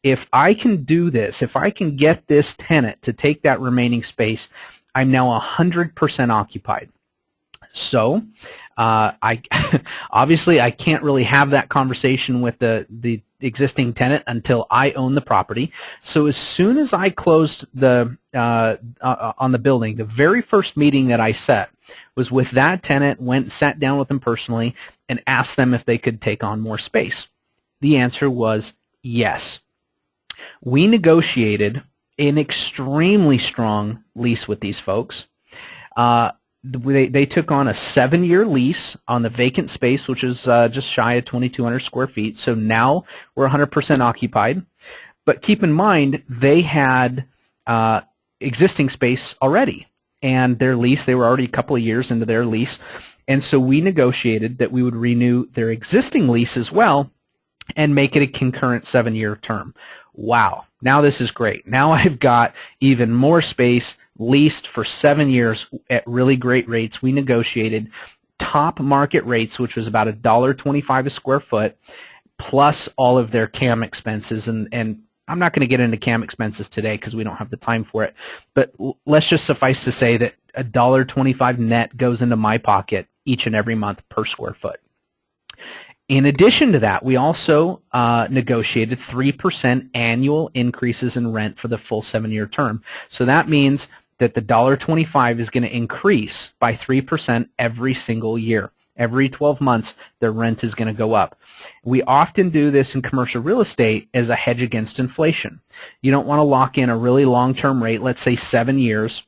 if I can do this, if I can get this tenant to take that remaining space, I'm now 100% occupied. So I obviously I can't really have that conversation with the existing tenant until I own the property. So as soon as I closed the on the building, the very first meeting that I set was with that tenant, went and sat down with them personally and asked them if they could take on more space. The answer was yes. We negotiated an extremely strong lease with these folks. They took on a 7-year lease on the vacant space, which is just shy of 2,200 square feet. So now we're 100% occupied. But keep in mind, they had existing space already. And their lease, they were already a couple of years into their lease. And so we negotiated that we would renew their existing lease as well and make it a concurrent 7-year term. Wow. Now this is great. Now I've got even more space leased for 7 years at really great rates. We negotiated top market rates, which was about $1.25 a square foot, plus all of their CAM expenses. And I'm not going to get into CAM expenses today because we don't have the time for it. But let's just suffice to say that $1.25 net goes into my pocket each and every month per square foot. In addition to that, we also negotiated 3% annual increases in rent for the full 7-year term. So that means that the $1.25 is going to increase by 3% every single year. Every 12 months, their rent is going to go up. We often do this in commercial real estate as a hedge against inflation. You don't want to lock in a really long-term rate, let's say 7 years,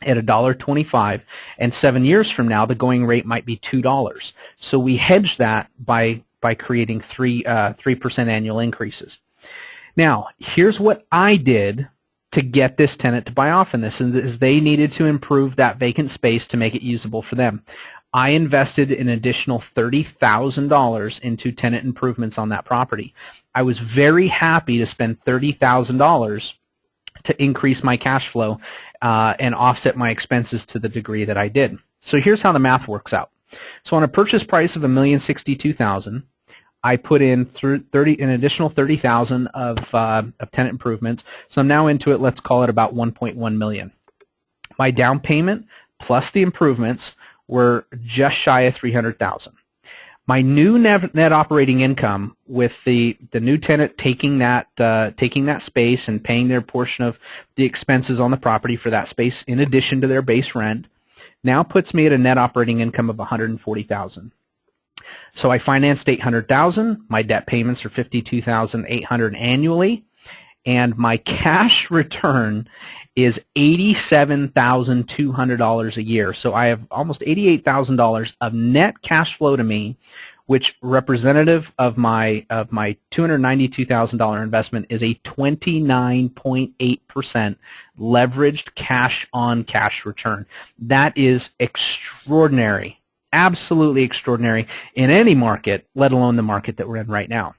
at $1.25, and 7 years from now the going rate might be $2. So we hedge that by creating 3% annual increases. Now, here's what I did to get this tenant to buy off in this, and is they needed to improve that vacant space to make it usable for them. I invested an additional $30,000 into tenant improvements on that property. I was very happy to spend $30,000 to increase my cash flow and offset my expenses to the degree that I did. So here's how the math works out. So on a purchase price of $1,062,000, I put in an additional $30,000 of tenant improvements. So I'm now into it. Let's call it about $1.1 million. My down payment plus the improvements were just shy of $300,000. My new net operating income with the new tenant taking that space and paying their portion of the expenses on the property for that space in addition to their base rent now puts me at a net operating income of $140,000. So I financed $800,000. My debt payments are $52,800 annually, and my cash return is $87,200 a year. So I have almost $88,000 of net cash flow to me, which representative of my $292,000 investment is a 29.8% leveraged cash-on-cash return. That is extraordinary, absolutely extraordinary in any market, let alone the market that we're in right now.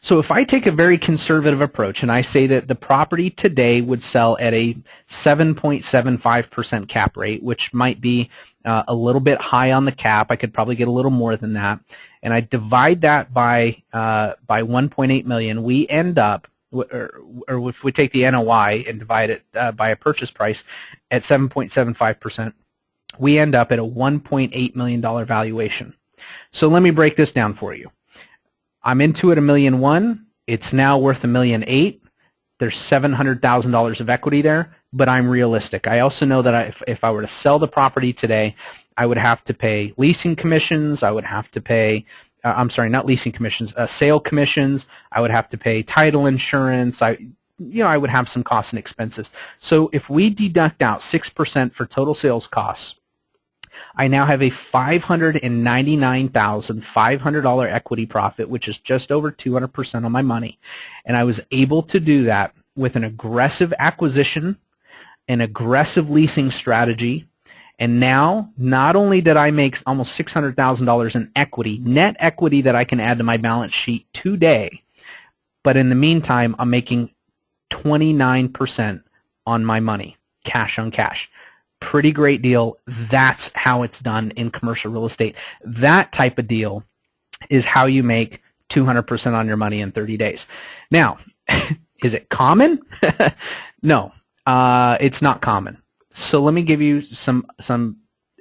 So if I take a very conservative approach and I say that the property today would sell at a 7.75% cap rate, which might be a little bit high on the cap, I could probably get a little more than that, and I divide that by 1.8 million, we end up, or if we take the NOI and divide it by a purchase price at 7.75%, we end up at a $1.8 million valuation. So let me break this down for you. I'm into it $1.1 million. It's now worth $1.8 million. There's $700,000 of equity there, but I'm realistic. I also know that if I were to sell the property today, I would have to pay leasing commissions. I would have to pay, I'm sorry, not leasing commissions, sale commissions. I would have to pay title insurance. I would have some costs and expenses. So if we deduct out 6% for total sales costs, I now have a $599,500 equity profit, which is just over 200% on my money. And I was able to do that with an aggressive acquisition, an aggressive leasing strategy. And now, not only did I make almost $600,000 in equity, net equity that I can add to my balance sheet today, but in the meantime, I'm making 29% on my money, cash on cash. Pretty great deal. That's how it's done in commercial real estate. That type of deal is how you make 200% on your money in 30 days. Now, is it common? No, it's not common. So let me give you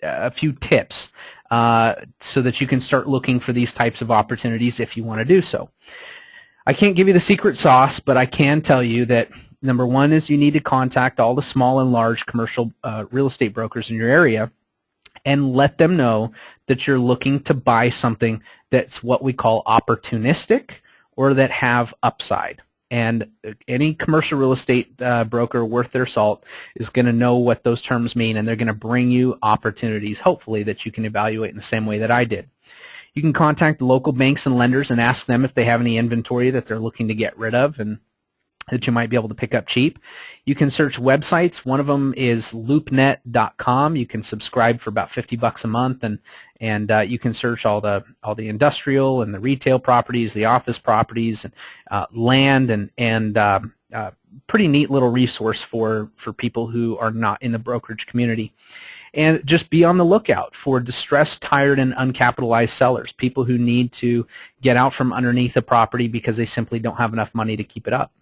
a few tips so that you can start looking for these types of opportunities if you want to do so. I can't give you the secret sauce, but I can tell you that number one is you need to contact all the small and large commercial real estate brokers in your area and let them know that you're looking to buy something that's what we call opportunistic or that have upside. And any commercial real estate broker worth their salt is going to know what those terms mean, and they're going to bring you opportunities, hopefully, that you can evaluate in the same way that I did. You can contact local banks and lenders and ask them if they have any inventory that they're looking to get rid of and that you might be able to pick up cheap. You can search websites. One of them is loopnet.com. You can subscribe for about $50 a month, and you can search all the industrial and the retail properties, the office properties, and land, and pretty neat little resource for people who are not in the brokerage community. And just be on the lookout for distressed, tired, and uncapitalized sellers, people who need to get out from underneath a property because they simply don't have enough money to keep it up.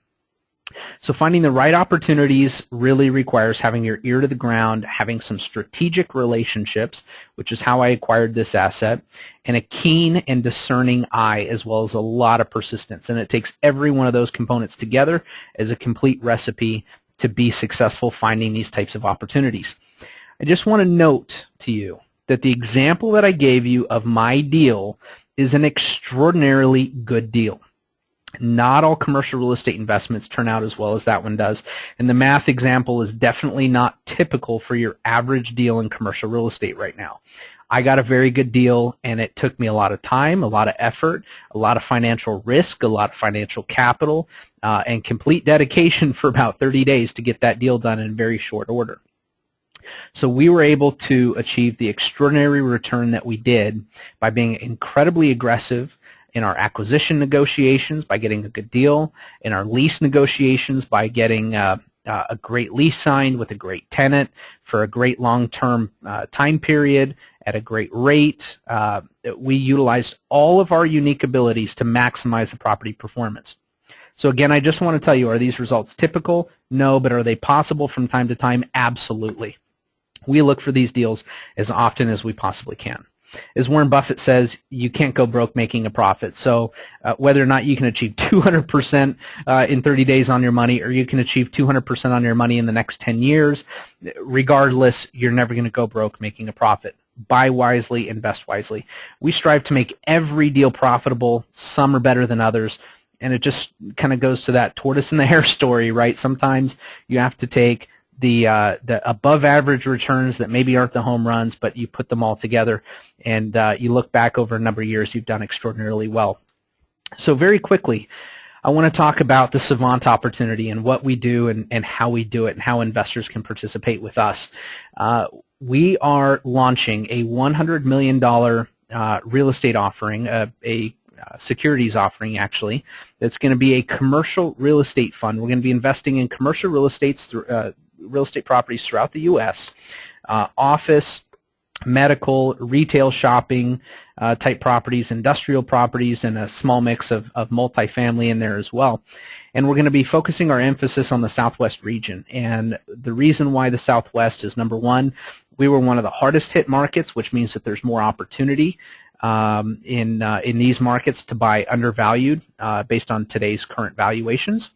So finding the right opportunities really requires having your ear to the ground, having some strategic relationships, which is how I acquired this asset, and a keen and discerning eye, as well as a lot of persistence. And it takes every one of those components together as a complete recipe to be successful finding these types of opportunities. I just want to note to you that the example that I gave you of my deal is an extraordinarily good deal. Not all commercial real estate investments turn out as well as that one does, and the math example is definitely not typical for your average deal in commercial real estate right now. I got a very good deal, and it took me a lot of time, a lot of effort, a lot of financial risk, a lot of financial capital, and complete dedication for about 30 days to get that deal done in very short order. So we were able to achieve the extraordinary return that we did by being incredibly aggressive in our acquisition negotiations by getting a good deal, in our lease negotiations by getting a great lease signed with a great tenant for a great long-term time period at a great rate. We utilized all of our unique abilities to maximize the property performance. So again, I just want to tell you, are these results typical? No, but are they possible from time to time? Absolutely. We look for these deals as often as we possibly can. As Warren Buffett says, you can't go broke making a profit. So whether or not you can achieve 200% in 30 days on your money, or you can achieve 200% on your money in the next 10 years, regardless, you're never going to go broke making a profit. Buy wisely, invest wisely. We strive to make every deal profitable. Some are better than others. And it just kind of goes to that tortoise and the hare story, right? Sometimes you have to take the above average returns that maybe aren't the home runs, but you put them all together, and you look back over a number of years, you've done extraordinarily well. So very quickly, I want to talk about the Savant opportunity and what we do and how we do it and how investors can participate with us. We are launching a $100 million real estate offering, a securities offering actually, that's going to be a commercial real estate fund. We're going to be investing in commercial real estate properties throughout the U.S., office, medical, retail shopping type properties, industrial properties, and a small mix of multifamily in there as well. And we're going to be focusing our emphasis on the Southwest region. And the reason why the Southwest is, number one, we were one of the hardest hit markets, which means that there's more opportunity in these markets to buy undervalued based on today's current valuations.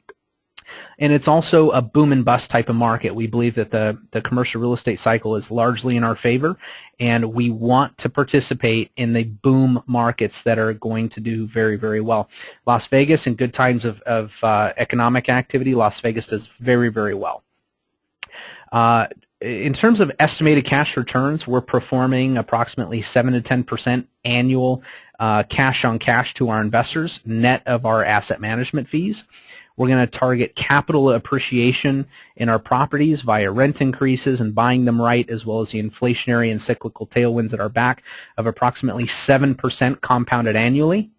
And it's also a boom and bust type of market. We believe that the commercial real estate cycle is largely in our favor, and we want to participate in the boom markets that are going to do very, very well. Las Vegas, in good times of economic activity, Las Vegas does very, very well. in terms of estimated cash returns, we're performing approximately 7 to 10% annual cash on cash to our investors, net of our asset management fees. We're going to target capital appreciation in our properties via rent increases and buying them right, as well as the inflationary and cyclical tailwinds at our back of approximately 7% compounded annually.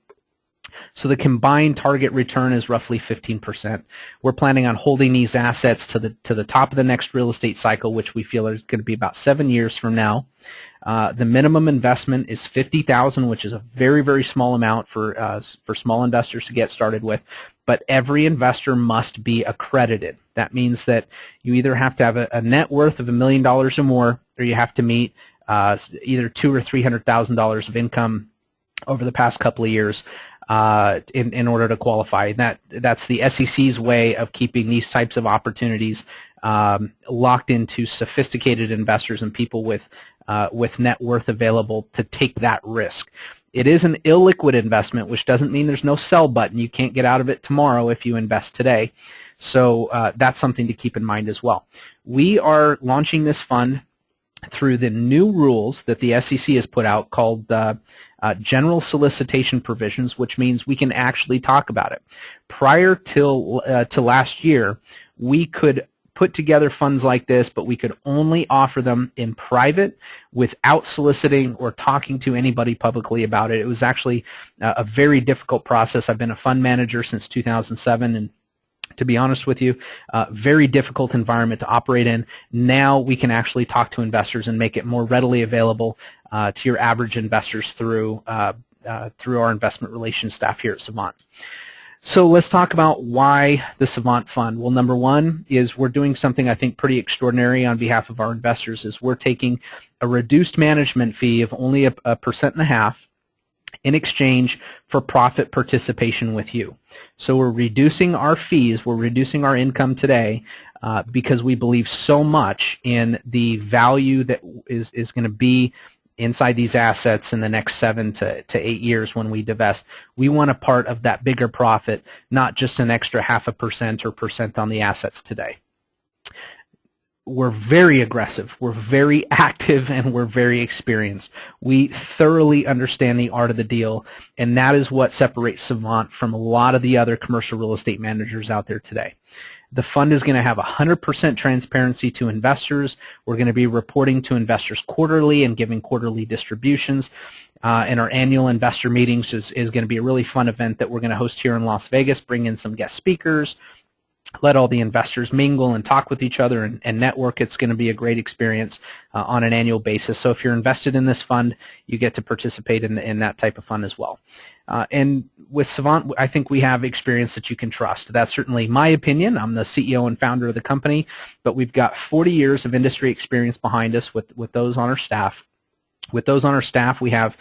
So the combined target return is roughly 15%. We're planning on holding these assets to the top of the next real estate cycle, which we feel is going to be about 7 years from now. The minimum investment is $50,000, which is a very, very small amount for small investors to get started with. But every investor must be accredited. That means that you either have to have a net worth of $1 million or more, or you have to meet either $200,000 or $300,000 of income over the past couple of years in order to qualify. That's the SEC's way of keeping these types of opportunities locked into sophisticated investors and people with net worth available to take that risk. It is an illiquid investment, which doesn't mean there's no sell button. You can't get out of it tomorrow if you invest today. So that's something to keep in mind as well. We are launching this fund through the new rules that the SEC has put out called general solicitation provisions, which means we can actually talk about it. Prior to last year, we could put together funds like this, but we could only offer them in private without soliciting or talking to anybody publicly about it. It was actually a very difficult process. I've been a fund manager since 2007, and to be honest with you, very difficult environment to operate in. Now we can actually talk to investors and make it more readily available to your average investors through our investment relations staff here at Savant. So let's talk about why the Savant Fund. Well, number one is we're doing something I think pretty extraordinary on behalf of our investors. Is we're taking a reduced management fee of only 1.5% in exchange for profit participation with you. So we're reducing our fees, we're reducing our income today because we believe so much in the value that is going to be inside these assets in the next 7 to 8 years when we divest. We want a part of that bigger profit, not just an extra 0.5% or percent on the assets today. We're very aggressive, we're very active, and we're very experienced. We thoroughly understand the art of the deal, and that is what separates Savant from a lot of the other commercial real estate managers out there today. The fund is going to have 100% transparency to investors. We're going to be reporting to investors quarterly and giving quarterly distributions. And our annual investor meetings is going to be a really fun event that we're going to host here in Las Vegas, bring in some guest speakers, let all the investors mingle and talk with each other and network. It's going to be a great experience on an annual basis. So if you're invested in this fund, you get to participate in that type of fund as well. And with Savant, I think we have experience that you can trust. That's certainly my opinion. I'm the CEO and founder of the company, but we've got 40 years of industry experience behind us with those on our staff. With those on our staff, we have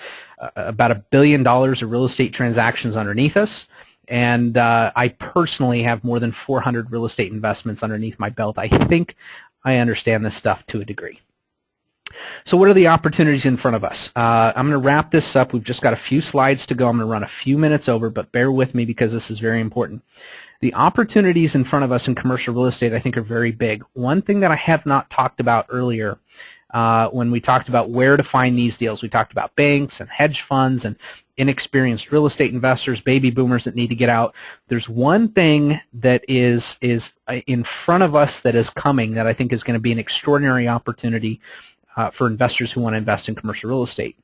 about $1 billion of real estate transactions underneath us. And I personally have more than 400 real estate investments underneath my belt. I think I understand this stuff to a degree. So what are the opportunities in front of us? I'm going to wrap this up. We've just got a few slides to go. I'm going to run a few minutes over, but bear with me because this is very important. The opportunities in front of us in commercial real estate I think are very big. One thing that I have not talked about earlier when we talked about where to find these deals, we talked about banks and hedge funds and inexperienced real estate investors, baby boomers that need to get out. There's one thing that is in front of us that is coming that I think is going to be an extraordinary opportunity for investors who want to invest in commercial real estate.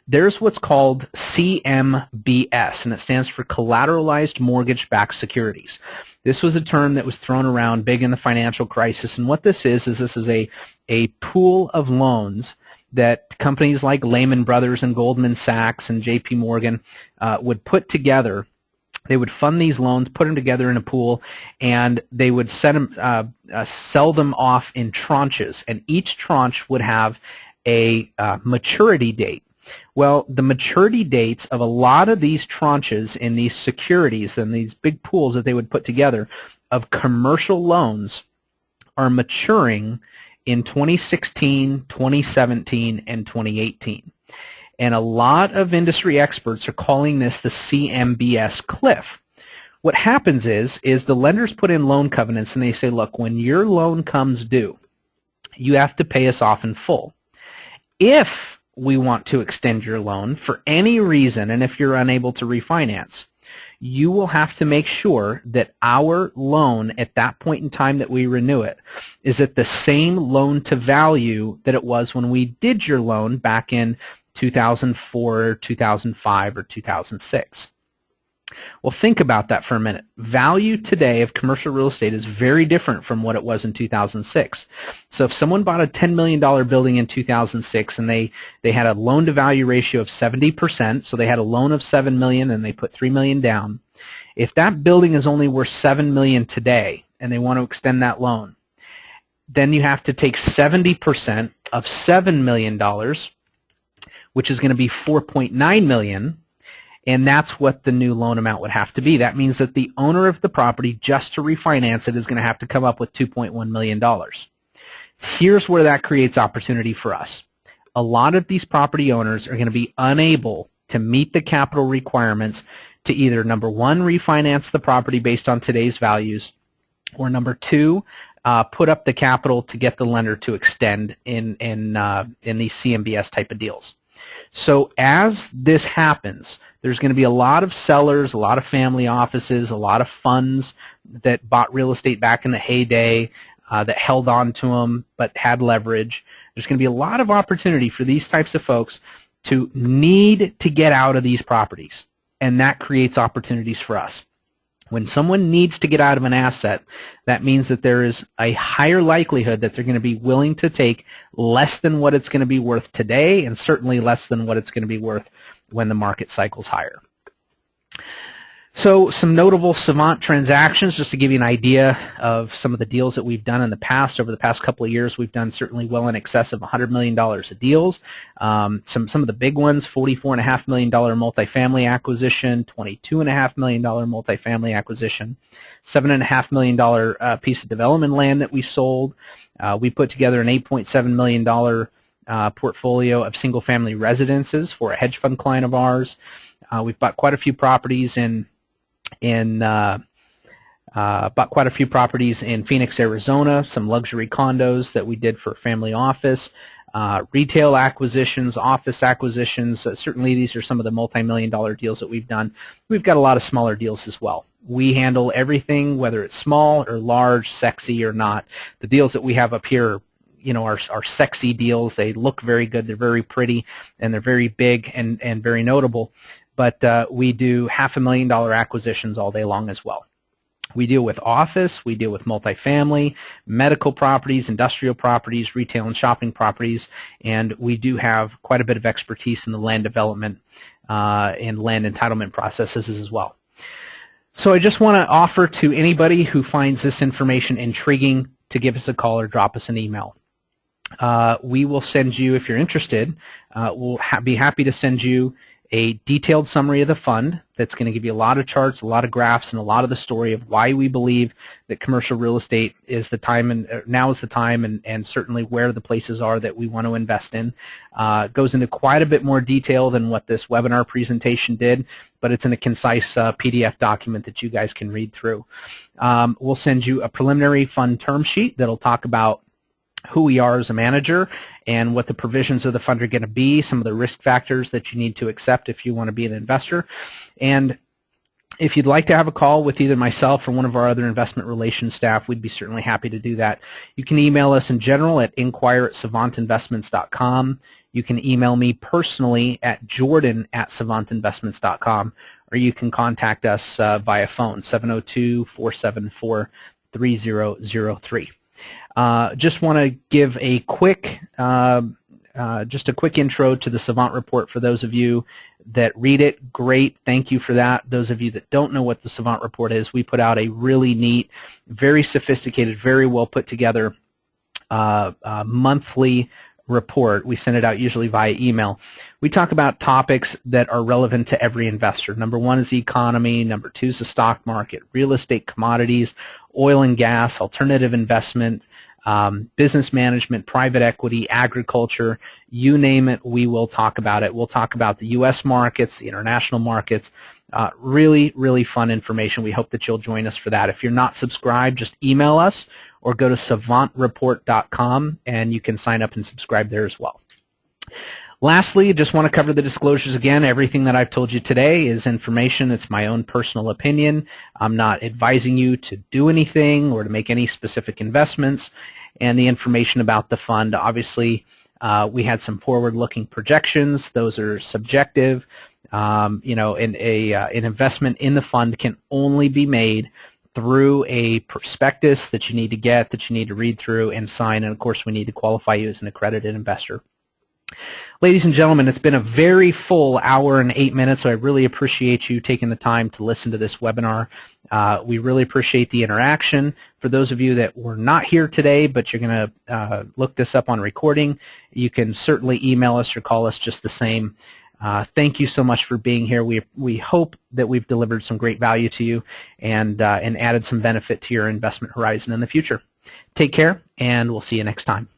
There's what's called CMBS, and it stands for Collateralized Mortgage-Backed Securities. This was a term that was thrown around big in the financial crisis, and what this is this is a pool of loans that companies like Lehman Brothers and Goldman Sachs and JP Morgan would put together. They would fund these loans, put them together in a pool, and they would sell them off in tranches, and each tranche would have a maturity date. Well, the maturity dates of a lot of these tranches in these securities and these big pools that they would put together of commercial loans are maturing in 2016, 2017, and 2018. And a lot of industry experts are calling this the CMBS cliff. What happens is the lenders put in loan covenants and they say, look, when your loan comes due, you have to pay us off in full. If we want to extend your loan for any reason, and if you're unable to refinance, you will have to make sure that our loan at that point in time that we renew it is at the same loan to value that it was when we did your loan back in 2004, 2005, or 2006. Well, think about that for a minute. Value today of commercial real estate is very different from what it was in 2006. So if someone bought a $10 million building in 2006 and they had a loan-to-value ratio of 70%, so they had a loan of $7 million and they put $3 million down, if that building is only worth $7 million today and they want to extend that loan, then you have to take 70% of $7 million, which is going to be $4.9 million, and that's what the new loan amount would have to be. That means that the owner of the property, just to refinance it, is going to have to come up with $2.1 million. Here's where that creates opportunity for us. A lot of these property owners are going to be unable to meet the capital requirements to either, number one, refinance the property based on today's values, or number two, put up the capital to get the lender to extend in these CMBS type of deals. So as this happens, there's going to be a lot of sellers, a lot of family offices, a lot of funds that bought real estate back in the heyday that held on to them but had leverage. There's going to be a lot of opportunity for these types of folks to need to get out of these properties, and that creates opportunities for us. When someone needs to get out of an asset, that means that there is a higher likelihood that they're going to be willing to take less than what it's going to be worth today, and certainly less than what it's going to be worth when the market cycles higher. So some notable Savant transactions, just to give you an idea of some of the deals that we've done in the past. Over the past couple of years, we've done certainly well in excess of $100 million of deals. Some of the big ones: $44.5 million multifamily acquisition, $22.5 million multifamily acquisition, $7.5 million piece of development land that we sold. We put together an $8.7 million portfolio of single-family residences for a hedge fund client of ours. We've bought quite a few properties in Phoenix, Arizona, some luxury condos that we did for a family office, retail acquisitions, office acquisitions. Certainly these are some of the multi-million-dollar deals that we've done. We've got a lot of smaller deals as well. We handle everything, whether it's small or large, sexy or not. The deals that we have up here, you know, are sexy deals. They look very good, they're very pretty, and they're very big and very notable. But we do $500,000 acquisitions all day long as well. We deal with office, we deal with multifamily, medical properties, industrial properties, retail and shopping properties, and we do have quite a bit of expertise in the land development and land entitlement processes as well. So I just want to offer to anybody who finds this information intriguing to give us a call or drop us an email. We will send you, if you're interested, we'll be happy to send you a detailed summary of the fund that's going to give you a lot of charts, a lot of graphs, and a lot of the story of why we believe that commercial real estate is the time, and now is the time, and certainly where the places are that we want to invest in. Goes into quite a bit more detail than what this webinar presentation did, but it's in a concise PDF document that you guys can read through. We'll send you a preliminary fund term sheet that'll talk about who we are as a manager and what the provisions of the fund are going to be, some of the risk factors that you need to accept if you want to be an investor. And if you'd like to have a call with either myself or one of our other investment relations staff, we'd be certainly happy to do that. You can email us in general at inquire@savantinvestments.com. You can email me personally at jordan@savantinvestments.com, or you can contact us via phone, 702-474-3003. Just want to give a quick, just a quick intro to the Savant report for those of you that read it. Great, thank you for that. Those of you that don't know what the Savant report is, we put out a really neat, very sophisticated, very well put together monthly report. We send it out usually via email. We talk about topics that are relevant to every investor. Number one is the economy. Number two is the stock market, real estate, commodities, oil and gas, alternative investment, business management, private equity, agriculture, you name it, we will talk about it. We'll talk about the U.S. markets, the international markets. Really, really fun information. We hope that you'll join us for that. If you're not subscribed, just email us or go to savantreport.com and you can sign up and subscribe there as well. Lastly, just want to cover the disclosures again. Everything that I've told you today is information. It's my own personal opinion. I'm not advising you to do anything or to make any specific investments. And the information about the fund, obviously, we had some forward-looking projections. Those are subjective. An investment in the fund can only be made through a prospectus that you need to get, that you need to read through and sign. And, of course, we need to qualify you as an accredited investor. Ladies and gentlemen, it's been a very full hour and 8 minutes, so I really appreciate you taking the time to listen to this webinar. We really appreciate the interaction. For those of you that were not here today, but you're going to look this up on recording, you can certainly email us or call us just the same. Thank you so much for being here. We hope that we've delivered some great value to you and added some benefit to your investment horizon in the future. Take care, and we'll see you next time.